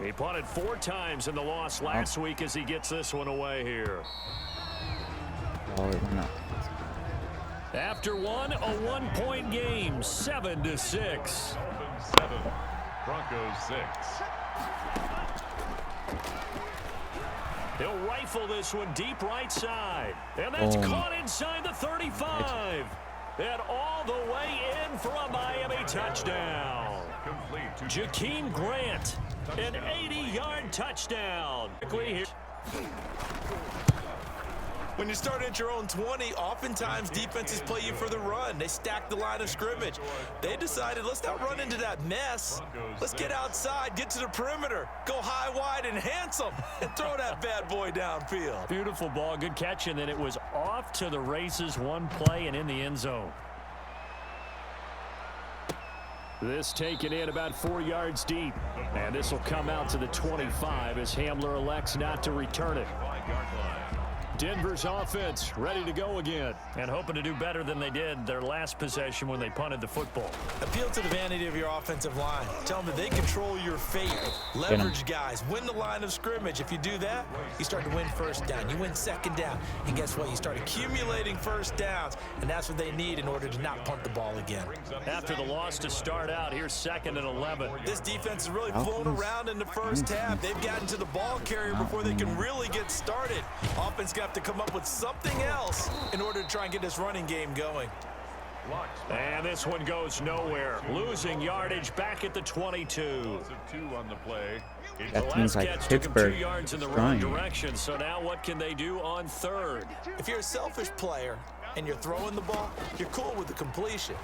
He punted 4 times in the loss last week as he gets this one away here. Oh, it went up. After one, a 1-point game, 7-6. 7, Broncos 6. He'll rifle this one deep right side. And that's caught inside the 35. And all the way in for a Miami touchdown. Jakeem Grant, an 80-yard touchdown. When you start at your own 20, oftentimes defenses play you for the run. They stack the line of scrimmage. They decided, let's not run into that mess. Let's get outside, get to the perimeter, go high, wide, and handsome, and throw that bad boy downfield. Beautiful ball, good catch, and then it was off to the races, one play and in the end zone. This taken in about 4 yards deep, and this will come out to the 25 as Hamler elects not to return it. Denver's offense ready to go again and hoping to do better than they did their last possession when they punted the football. Appeal to the vanity of your offensive line. Tell them that they control your fate. Leverage guys. Win the line of scrimmage. If you do that, you start to win first down. You win second down. And guess what? You start accumulating first downs. And that's what they need in order to not punt the ball again. After the loss to start out, here's 2nd and 11. This defense is really flown around in the first half. They've gotten to the ball carrier before they can really get started. Offense got to come up with something else in order to try and get this running game going. And this one goes nowhere. Losing yardage back at the 22. On the play. That seems like Pittsburgh 2 yards in the wrong trying. direction. So now what can they do on 3rd? If you're a selfish player and you're throwing the ball, you're cool with the completion.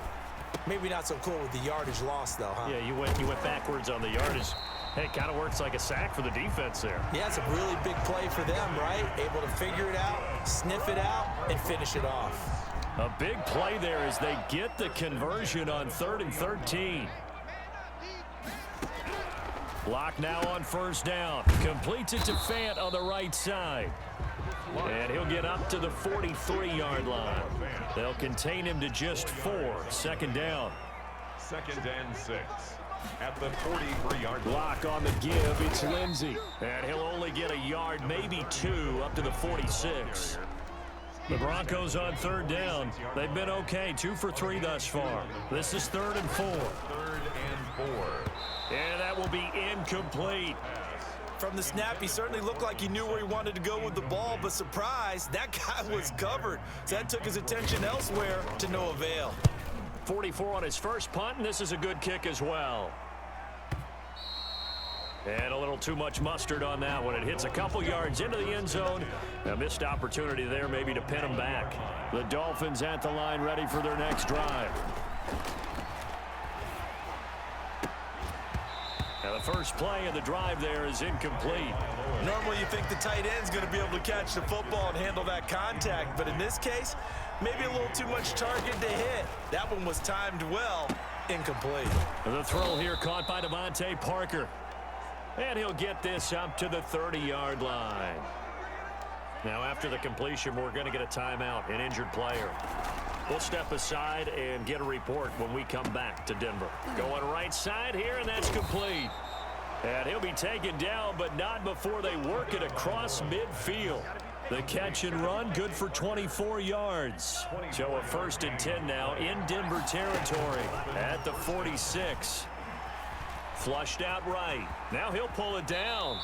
Maybe not so cool with the yardage loss, though, huh? Yeah, you went backwards on the yardage. Hey, it kind of works like a sack for the defense there. Yeah, it's a really big play for them, right? Able to figure it out, sniff it out, and finish it off. A big play there as they get the conversion on 3rd and 13. Locke now on 1st down. Completes it to Fant on the right side. And he'll get up to the 43-yard line. They'll contain him to just 4. 2nd down. 2nd and 6. At the 43-yard line. Locke on the give. It's Lindsey. And he'll only get a yard, maybe 2, up to the 46. The Broncos on 3rd down. They've been okay. 2 for 3 thus far. This is 3rd and 4. 3rd and 4. And that will be incomplete. From the snap, he certainly looked like he knew where he wanted to go with the ball, but surprise, that guy was covered. So that took his attention elsewhere to no avail. 44 on his first punt, and this is a good kick as well. And a little too much mustard on that one. It hits a couple yards into the end zone. A missed opportunity there maybe to pin them back. The Dolphins at the line ready for their next drive. Now the first play of the drive there is incomplete. Normally you think the tight end's going to be able to catch the football and handle that contact, but in this case, maybe a little too much target to hit. That one was timed well. Incomplete. The throw here caught by Devontae Parker. And he'll get this up to the 30-yard line. Now after the completion, we're going to get a timeout, an injured player. We'll step aside and get a report when we come back to Denver. Going right side here, and that's complete. And he'll be taken down, but not before they work it across midfield. The catch and run, good for 24 yards. So a 1st and 10 now in Denver territory at the 46. Flushed out right. Now he'll pull it down.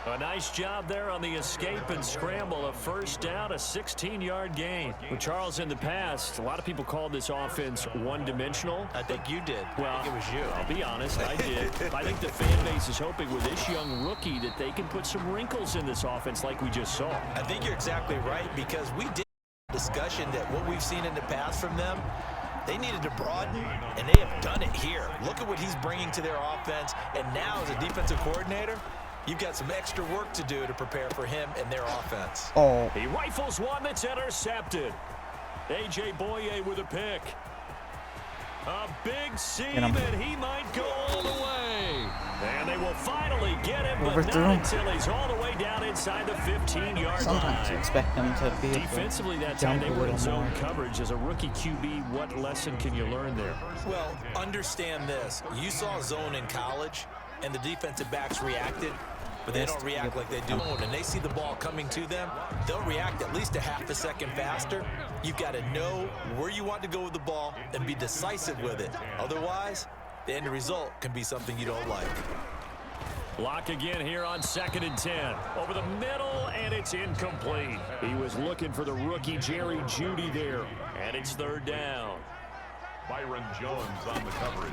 A nice job there on the escape and scramble. A 1st down, a 16-yard gain. Well, Charles, in the past, a lot of people called this offense one-dimensional. I think you did. Well, I think it was you. I'll be honest, I did. I think the fan base is hoping with this young rookie that they can put some wrinkles in this offense like we just saw. I think you're exactly right, because we did discussion that what we've seen in the past from them, they needed to broaden, and they have done it here. Look at what he's bringing to their offense, and now as a defensive coordinator, you've got some extra work to do to prepare for him and their offense. Oh. He rifles one that's intercepted. A.J. Boye with a pick. A big seam, and he might go all the way. And they will finally get him, but not until he's all the way down inside the 15-yard line. Sometimes you expect them to be defensively that time they were in zone coverage. As a rookie QB, what lesson can you learn there? Well, understand this. You saw zone in college, and the defensive backs reacted, but they don't react like they do. And they see the ball coming to them, they'll react at least a half a second faster. You've got to know where you want to go with the ball and be decisive with it. Otherwise, the end result can be something you don't like. Block again here on 2nd and 10. Over the middle, and it's incomplete. He was looking for the rookie Jerry Jeudy there, and it's 3rd down. Byron Jones on the coverage.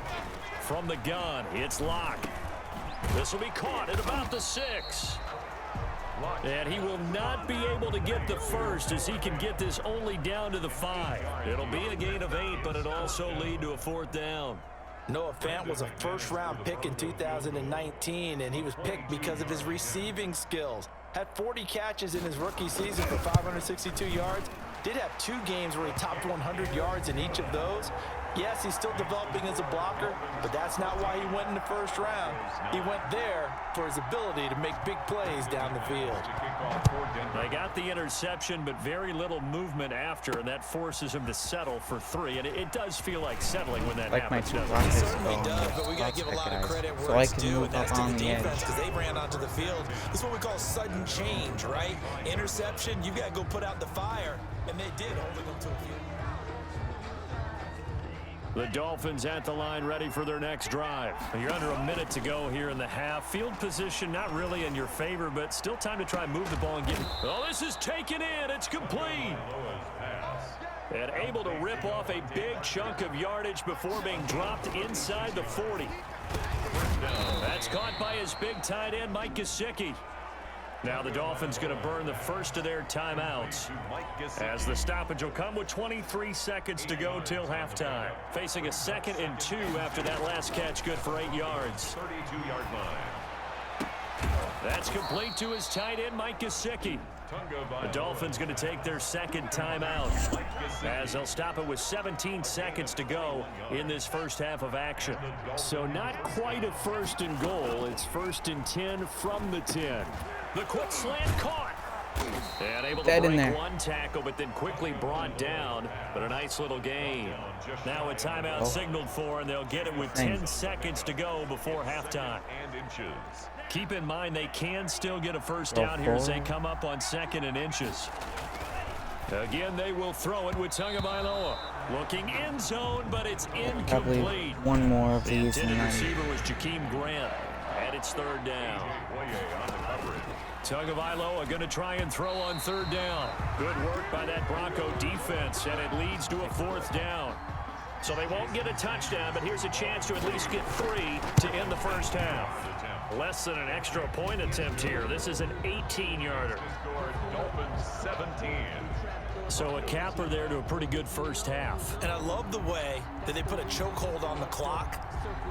From the gun, it's Locke. This will be caught at about the 6. And he will not be able to get the first, as he can get this only down to the 5. It'll be a gain of 8, but it'll also lead to a 4th down. Noah Fant was a 1st-round pick in 2019, and he was picked because of his receiving skills. Had 40 catches in his rookie season for 562 yards. Did have 2 games where he topped 100 yards in each of those. Yes, he's still developing as a blocker, but that's not why he went in the 1st round. He went there for his ability to make big plays down the field. They got the interception, but very little movement after, and that forces him to settle for 3. And it does feel like settling when that happens. It certainly does, but we got to give a lot of credit where it's due, and that's to the defense, because they ran onto the field. This is what we call sudden change, right? Interception, you got to go put out the fire, and they did, holding them to a field. The Dolphins at the line ready for their next drive. You're under a minute to go here in the half. Field position not really in your favor, but still time to try and move the ball and get it. Oh, this is taken in. It's complete. And able to rip off a big chunk of yardage before being dropped inside the 40. That's caught by his big tight end, Mike Gesicki. Now the Dolphins going to burn the first of their timeouts, as the stoppage will come with 23 seconds to go till halftime. Facing a 2nd and 2 after that last catch, good for 8 yards. 32-yard line. That's complete to his tight end, Mike Gesicki. The Dolphins going to take their 2nd timeout, as they'll stop it with 17 seconds to go in this first half of action. So not quite a 1st and goal. It's 1st and 10 from the 10. The quick slant caught. And able to break one tackle, but then quickly brought down. But a nice little gain. Now a timeout signaled for, and they'll get it with 10 seconds to go before halftime. Keep in mind they can still get a 1st down here as they come up on 2nd and inches. Again, they will throw it with Tagovailoa. Looking end zone, but it's incomplete. Probably one more of these. The intended receiver was Jakeem Grant. And it's 3rd down. Tagovailoa going to try and throw on 3rd down. Good work by that Bronco defense, and it leads to a 4th down. So they won't get a touchdown, but here's a chance to at least get 3 to end the first half. Less than an extra point attempt here. This is an 18-yarder. Dolphins 17. So a capper there to a pretty good first half. And I love the way that they put a chokehold on the clock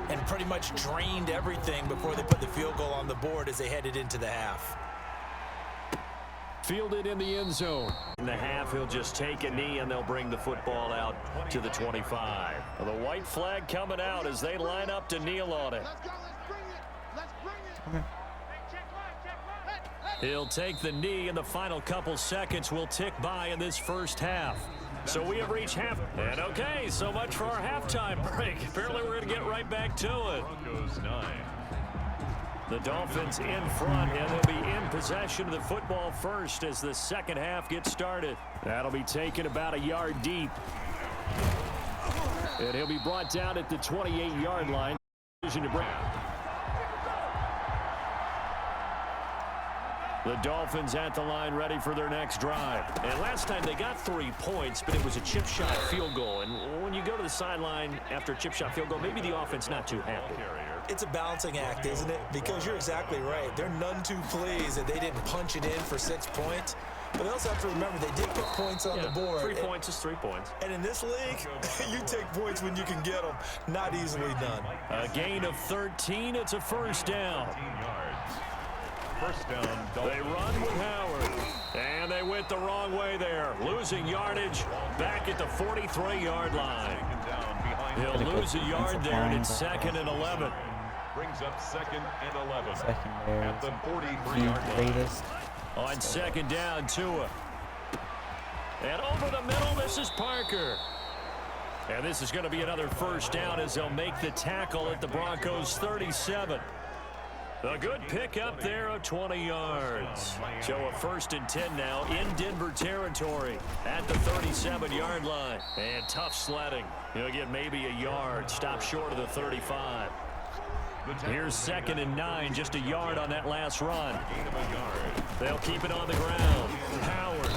and pretty much drained everything before they put the field goal on the board as they headed into the half. Fielded in the end zone. In the half, he'll just take a knee, and they'll bring the football out to the 25. Well, the white flag coming out as they line up to kneel on it. He'll take the knee, and the final couple seconds will tick by in this first half. So we have reached half. And okay, so much for our halftime break. Apparently we're going to get right back to it. Broncos 9. The Dolphins in front, and they'll be in possession of the football first as the second half gets started. That'll be taken about a yard deep. And he'll be brought down at the 28-yard line. The Dolphins at the line ready for their next drive. And last time they got 3 points, but it was a chip shot field goal. And when you go to the sideline after a chip shot field goal, maybe the offense not too happy. It's a balancing act, isn't it? Because you're exactly right. They're none too pleased that they didn't punch it in for 6 points. But they also have to remember they did put points on the board. 3 points is 3 points. And in this league, you take points when you can get them. Not easily done. A gain of 13. It's a first down. 13 yards. First down. They run with Howard. And they went the wrong way there. Losing yardage back at the 43-yard line. He'll lose a yard there, and it's 2nd and 11. Brings up 2nd and 11. Secondary. At the 43-yard line. Greatest. On 2nd down, Tua. And over the middle, this is Parker. And this is going to be another first down as they'll make the tackle at the Broncos' 37. A good pickup there of 20 yards. So a 1st and 10 now in Denver territory at the 37-yard line. And tough sledding. He'll get maybe a yard. Stop short of the 35. Here's 2nd and 9, just a yard on that last run. They'll keep it on the ground. Howard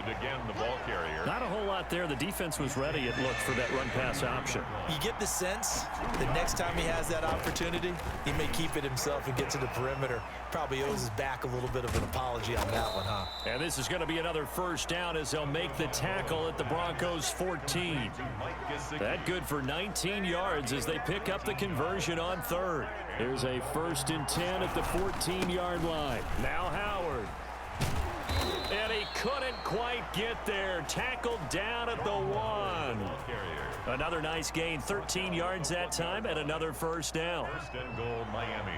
again, the ball carrier. Not a whole lot there. The defense was ready, it looked, for that run-pass option. You get the sense that next time he has that opportunity, he may keep it himself and get to the perimeter. Probably owes his back a little bit of an apology on that one, huh? And this is going to be another first down as they'll make the tackle at the Broncos' 14. That good for 19 yards as they pick up the conversion on 3rd. Here's a 1st and 10 at the 14-yard line. Now Howard. And he couldn't quite get there. Tackled down at the 1. Another nice gain, 13 yards that time, and another first down. 1st and goal, Miami.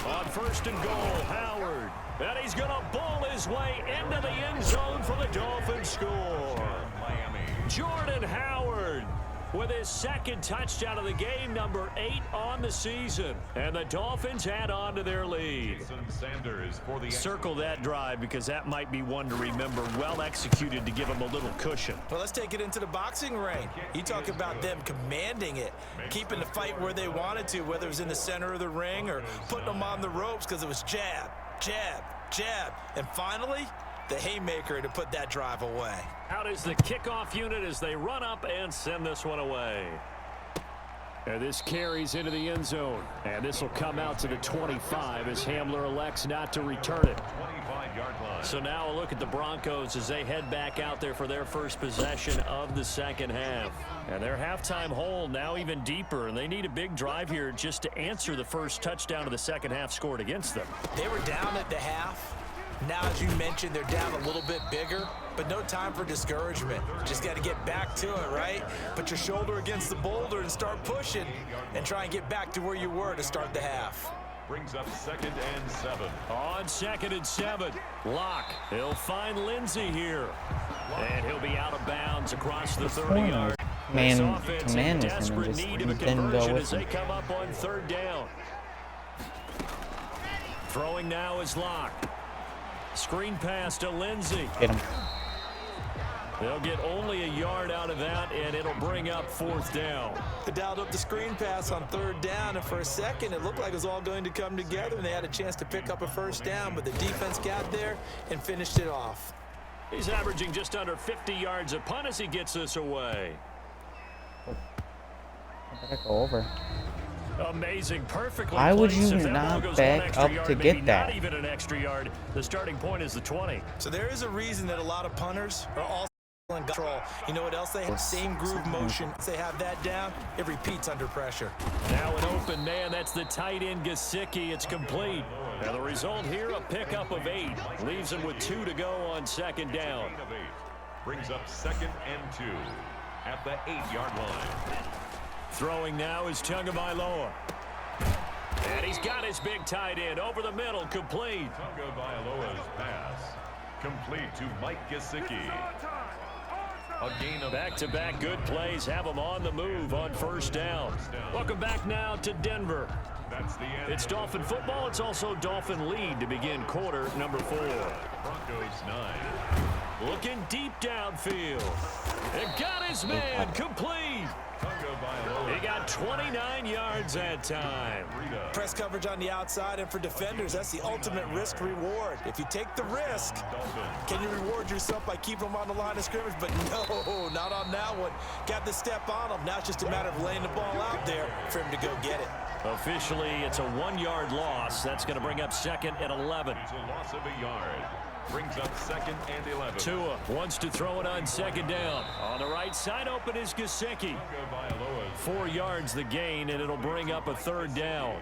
On 1st and goal, Howard. And he's going to bowl his way into the end zone for the Dolphins score. Miami. Jordan Howard with his 2nd touchdown of the game, number 8 on the season. And the Dolphins add on to their lead. Sanders for the Circle that drive because that might be one to remember. Well executed to give them a little cushion. Well, let's take it into the boxing ring. You talk about them commanding it, keeping the fight where they wanted to, whether it was in the center of the ring or putting them on the ropes because it was jab, jab, jab. And finally, the haymaker to put that drive away. Out is the kickoff unit as they run up and send this one away. And this carries into the end zone. And this will come out to the 25 as Hamler elects not to return it. 25-yard line. So now a look at the Broncos as they head back out there for their first possession of the second half. And their halftime hole now even deeper, and they need a big drive here just to answer the first touchdown of the second half scored against them. They were down at the half. Now, as you mentioned, they're down a little bit bigger, but no time for discouragement. Just got to get back to it, right? Put your shoulder against the boulder and start pushing and try and get back to where you were to start the half. Brings up 2nd and 7. On 2nd and 7, Locke. He'll find Lindsey here. And he'll be out of bounds across the 30-yard. Man This to offense man in with him desperate and just need of a didn't go conversion with as they him. come up on 3rd down. Throwing now is Locke. Screen pass to Lindsey. Get him. They'll get only a yard out of that, and it'll bring up 4th down. They dialed up the screen pass on 3rd down, and for a second, it looked like it was all going to come together, and they had a chance to pick up a first down, but the defense got there and finished it off. He's averaging just under 50 yards a punt as he gets this away. Gotta go over. Amazing, perfectly. Why would placed. you If that not ball goes back one extra up yard, to maybe get that? Not even an extra yard. The starting point is the 20. So there is a reason that a lot of punters are all in control. You know what else they have? Same groove motion. Once they have that down, it repeats under pressure. Now an open man. That's the tight end, Gesicki. It's complete. And the result here, a pickup of 8. Leaves him with 2 to go on second down. Brings up 2nd and 2 at the 8-yard line. Throwing now is Tagovailoa. And he's got his big tight end over the middle, complete. Tagovailoa's pass complete to Mike Gesicki. A gain of Back-to-back good plays have him on the move on first down. Welcome back now to Denver. That's the end. It's Dolphin football. It's also Dolphin lead to begin quarter number 4. Broncos 9. Looking deep downfield. It got his man complete. He got 29 yards that time. Press coverage on the outside, and for defenders, that's the ultimate risk reward. If you take the risk, can you reward yourself by keeping them on the line of scrimmage? But no, not on that one. Got the step on him. Now it's just a matter of laying the ball out there for him to go get it. Officially, it's a 1-yard loss. That's going to bring up 2nd and 11. It's a loss of a yard. Brings up 2nd and 11. Tua wants to throw it on second down. On the right side, open is Gesicki. 4 yards the gain, and it'll bring up a 3rd down.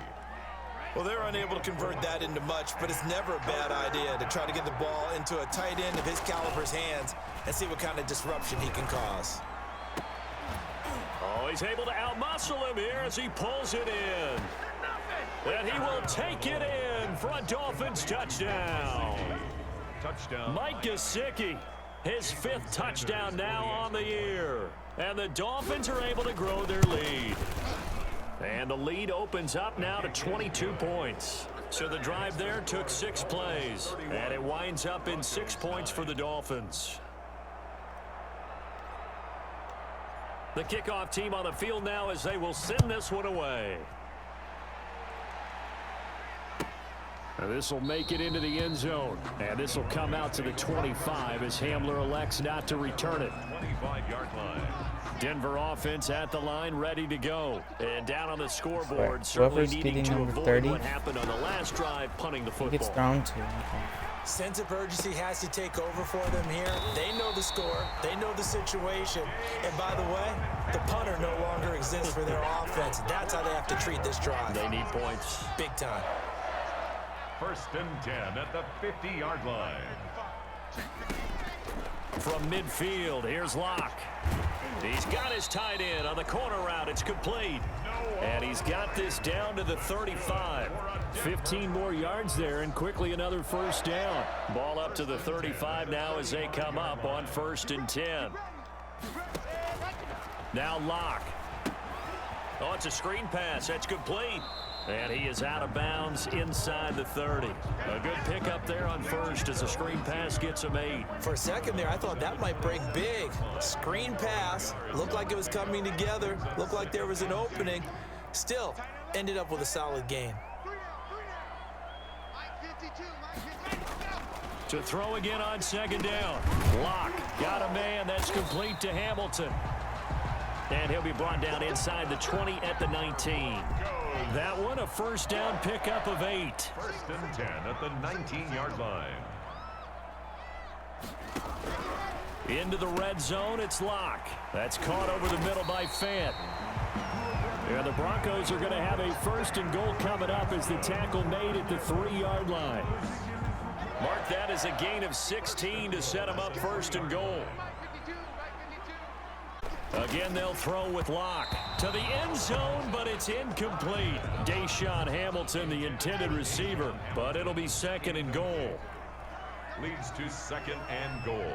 Well, they're unable to convert that into much, but it's never a bad idea to try to get the ball into a tight end of his caliber's hands and see what kind of disruption he can cause. Oh, he's able to outmuscle him here as he pulls it in. And he will take it in for a Dolphins touchdown. Touchdown. Mike Gesicki, his 5th touchdown now on the year. And the Dolphins are able to grow their lead. And the lead opens up now to 22 points. So the drive there took 6 plays. And it winds up in 6 points for the Dolphins. The kickoff team on the field now as they will send this one away. And this will make it into the end zone. And this will come out to the 25 as Hamler elects not to return it. 25-yard line. Denver offense at the line, ready to go. And down on the scoreboard, Right. certainly Whoever's needing getting to number avoid 30, what happened on the last drive, punting the He football. gets down to. Okay. Sense of urgency has to take over for them here. They know the score. They know the situation. And by the way, the punter no longer exists for their offense. That's how they have to treat this drive. They need points. Big time. 1st and 10 at the 50-yard line. From midfield, here's Locke. He's got his tight end on the corner route. It's complete. And he's got this down to the 35. 15 more yards there, and quickly another 1st down. Ball up to the 35 now as they come up on 1st and 10. Now Locke. Oh, it's a screen pass. That's complete. And he is out of bounds inside the 30. A good pickup there on 1st as a screen pass gets him 8. For a second there, I thought that might break big. Screen pass. Looked like it was coming together. Looked like there was an opening. Still, ended up with a solid gain. To throw again on second down. Locke got a man. That's complete to Hamilton. And he'll be brought down inside the 20 at the 19. That one, a 1st down pickup of 8. 1st and 10 at the 19-yard line. Into the red zone, it's Locke. That's caught over the middle by Fant. And the Broncos are going to have a 1st and goal coming up as the tackle made at the 3-yard line. Mark that as a gain of 16 to set him up 1st and goal. Again, they'll throw with Locke to the end zone, but it's incomplete. Deshaun Hamilton, the intended receiver, but it'll be 2nd and goal. Leads to 2nd and goal.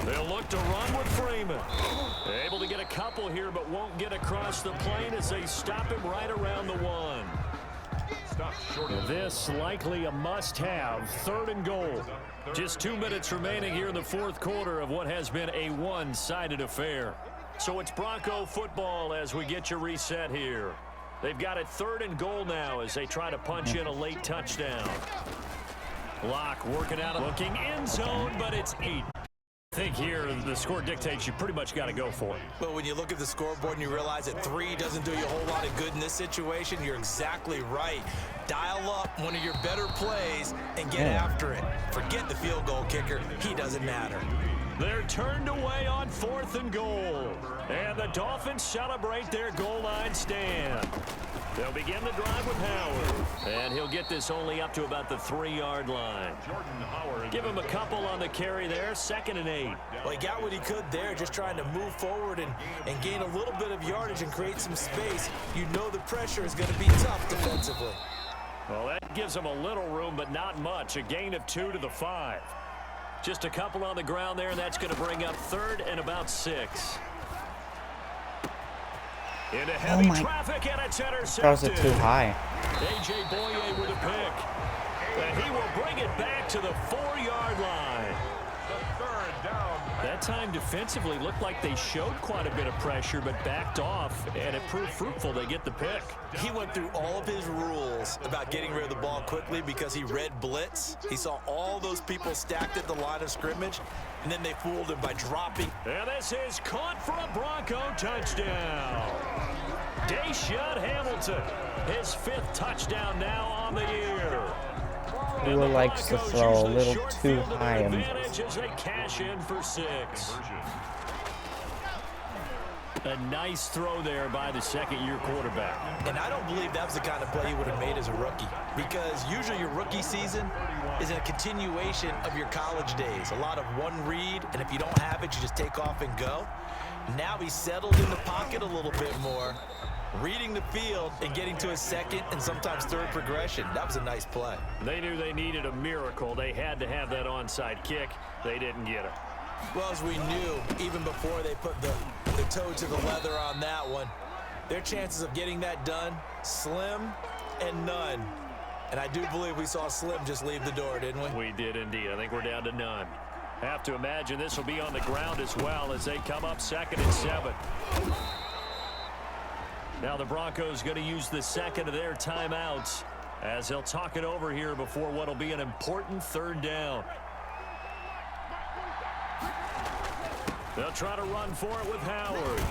They'll look to run with Freeman. Able to get a couple here, but won't get across the plane as they stop him right around the 1. Stop short of This likely a must-have. 3rd and goal. Just 2 minutes remaining here in the 4th quarter of what has been a one-sided affair. So it's Bronco football as we get you reset here. They've got it 3rd and goal now as they try to punch in a late touchdown. Locke working out, looking end zone, but it's 8. I think here the score dictates you pretty much got to go for it. But when you look at the scoreboard and you realize that 3 doesn't do you a whole lot of good in this situation, you're exactly right. Dial up one of your better plays and get after it. Forget the field goal kicker. He doesn't matter. They're turned away on 4th and goal. And the Dolphins celebrate their goal line stand. They'll begin the drive with Howard. And he'll get this only up to about the 3-yard line. Give him a couple on the carry there, 2nd and 8. Well, he got what he could there, just trying to move forward and gain a little bit of yardage and create some space. You know the pressure is going to be tough defensively. Well, that gives him a little room, but not much. A gain of 2 to the 5. Just a couple on the ground there, and that's going to bring up 3rd and about 6. Into heavy traffic, and it's intercepted. Throws it too high. A.J. Boye with a pick. And he will bring it back to the 4-yard line. That time defensively looked like they showed quite a bit of pressure, but backed off, and it proved fruitful. They get the pick. He went through all of his rules about getting rid of the ball quickly because he read blitz. He saw all those people stacked at the line of scrimmage, and then they fooled him by dropping. And this is caught for a Bronco touchdown. Deshaun Hamilton, his 5th touchdown now on the year. Tua likes to throw a little too high. As they cash in for 6. A nice throw there by the 2nd-year quarterback. And I don't believe that was the kind of play he would have made as a rookie, because usually your rookie season is a continuation of your college days. A lot of one read, and if you don't have it, you just take off and go. Now he's settled in the pocket a little bit more, reading the field and getting to his 2nd and sometimes 3rd progression. That was a nice play. They knew they needed a miracle. They had to have that onside kick. They didn't get it. Well, as we knew, even before they put the toe to the leather on that one, their chances of getting that done, slim and none. And I do believe we saw Slim just leave the door, didn't we? We did indeed. I think we're down to none. Have to imagine this will be on the ground as well as they come up 2nd and 7. Now the Broncos going to use the 2nd of their timeouts as they'll talk it over here before what will be an important 3rd down. They'll try to run for it with Howard.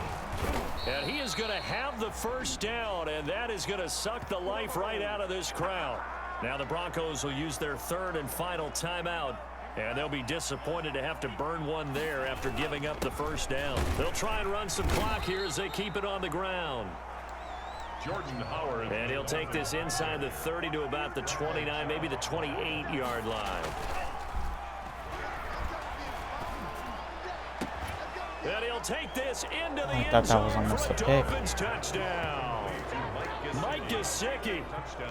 And he is going to have the 1st down, and that is going to suck the life right out of this crowd. Now the Broncos will use their 3rd and final timeout, and they'll be disappointed to have to burn one there after giving up the 1st down. They'll try and run some clock here as they keep it on the ground. Jordan Howard. And he'll take this inside the 30 to about the 29, maybe the 28-yard line. And he'll take this into the end zone for a Dolphins touchdown. Mike Gesicki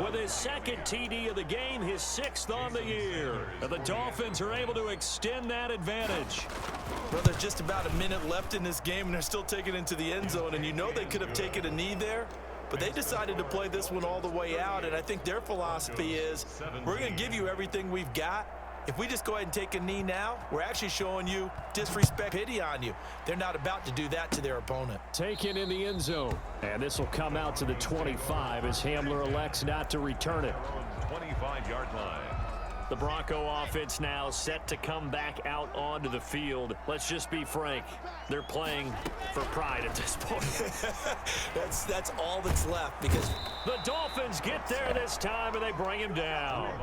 with his 2nd TD of the game, his 6th on the year. And the Dolphins are able to extend that advantage. Well, there's just about a minute left in this game, and they're still taking it into the end zone. And you know they could have taken a knee there, but they decided to play this one all the way out. And I think their philosophy is, we're going to give you everything we've got. If we just go ahead and take a knee now, we're actually showing you disrespect, pity on you. They're not about to do that to their opponent. Taken in the end zone. And this will come out to the 25 as Hamler elects not to return it. 25-yard line. The Bronco offense now set to come back out onto the field. Let's just be frank. They're playing for pride at this point. That's all that's left, because the Dolphins get there this time and they bring him down.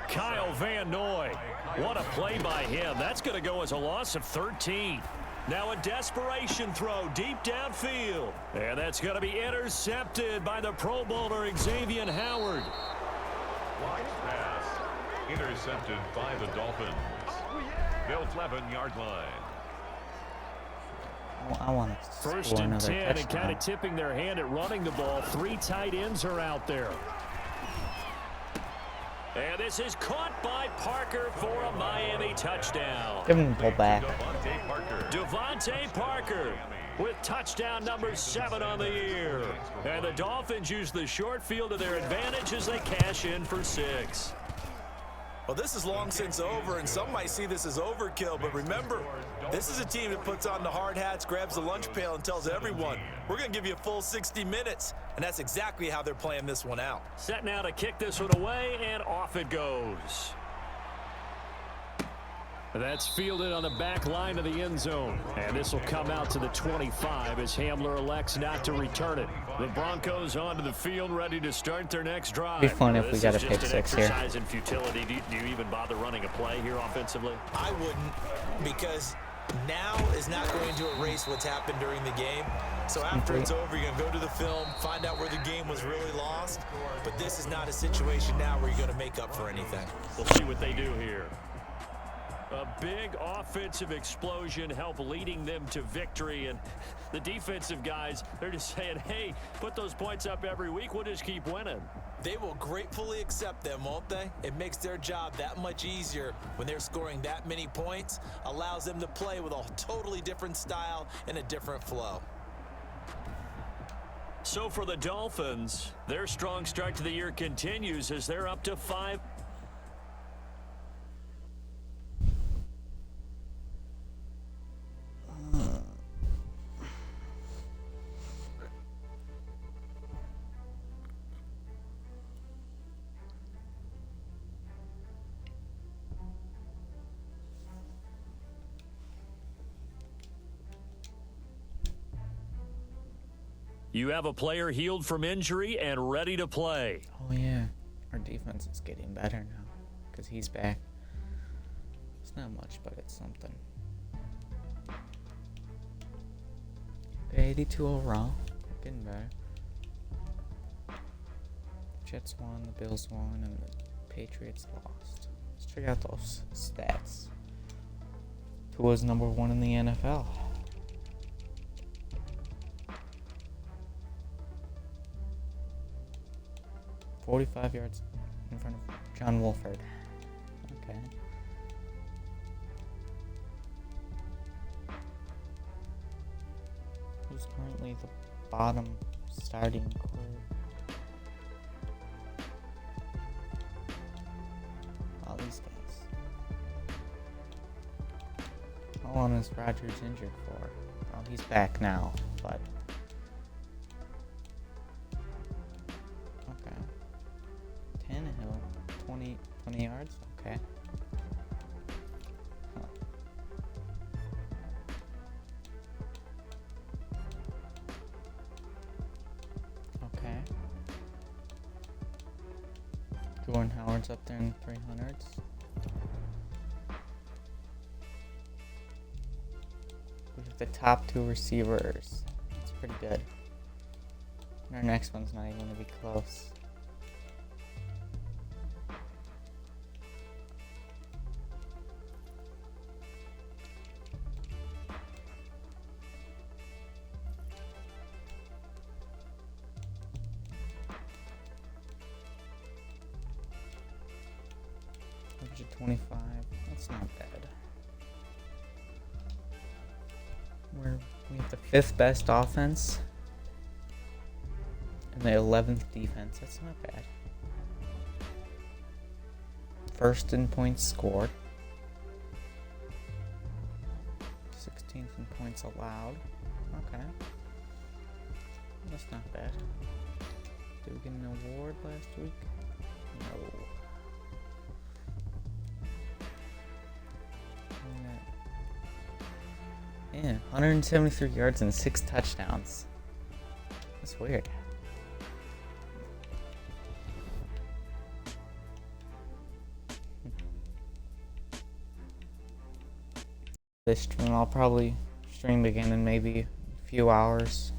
Kyle Van Noy. What a play by him. That's going to go as a loss of 13. Now a desperation throw deep downfield. And that's going to be intercepted by the Pro Bowler Xavier Howard. Pass. Intercepted by the Dolphins. Built 11-yard line. I want to score 1st and 10 another and kind of tipping their hand at running the ball. 3 tight ends are out there. And this is caught by Parker for a Miami touchdown. Give him the ball back. Devontae Parker with touchdown number 7 on the year. And the Dolphins use the short field to their advantage as they cash in for 6. Well, this is long since over, and some might see this as overkill, but remember, this is a team that puts on the hard hats, grabs the lunch pail, and tells everyone, we're going to give you a full 60 minutes, and that's exactly how they're playing this one out. Set now to kick this one away, and off it goes. That's fielded on the back line of the end zone. And this will come out to the 25 as Hamler elects not to return it. The Broncos onto the field ready to start their next drive. It'd be fun if we got a pick six here. Exercise in futility. Do you even bother running a play here offensively? I wouldn't, because now is not going to erase what's happened during the game. So after it's over, you're going to go to the film, find out where the game was really lost. But this is not a situation now where you're going to make up for anything. We'll see what they do here. A big offensive explosion help leading them to victory. And the defensive guys, they're just saying, hey, put those points up every week. We'll just keep winning. They will gratefully accept them, won't they? It makes their job that much easier when they're scoring that many points. Allows them to play with a totally different style and a different flow. So for the Dolphins, their strong start to the year continues as they're up to 5. You have a player healed from injury and ready to play. Oh yeah, our defense is getting better now because he's back. It's not much, but it's something. 82 overall, getting better. Jets won, the Bills won, and the Patriots lost. Let's check out those stats. Tua's #1 in the NFL. .45 yards in front of John Wolford. Okay. Who's currently the bottom starting quarterback? All these guys. How long is Rodgers injured for? Well, he's back now, but okay. Tannehill, 20 yards? Okay. Huh. Okay. Jordan Howard's up there in 300s. We have the top 2 receivers. That's pretty good. And our next one's not even going to be close. Average of 25. That's not bad. We have the 5th best offense and the 11th defense. That's not bad. 1st in points scored. 16th in points allowed. Okay. That's not bad. Did we get an award last week? No. Yeah, 173 yards and 6 touchdowns. That's weird. This stream, I'll probably stream again in maybe a few hours.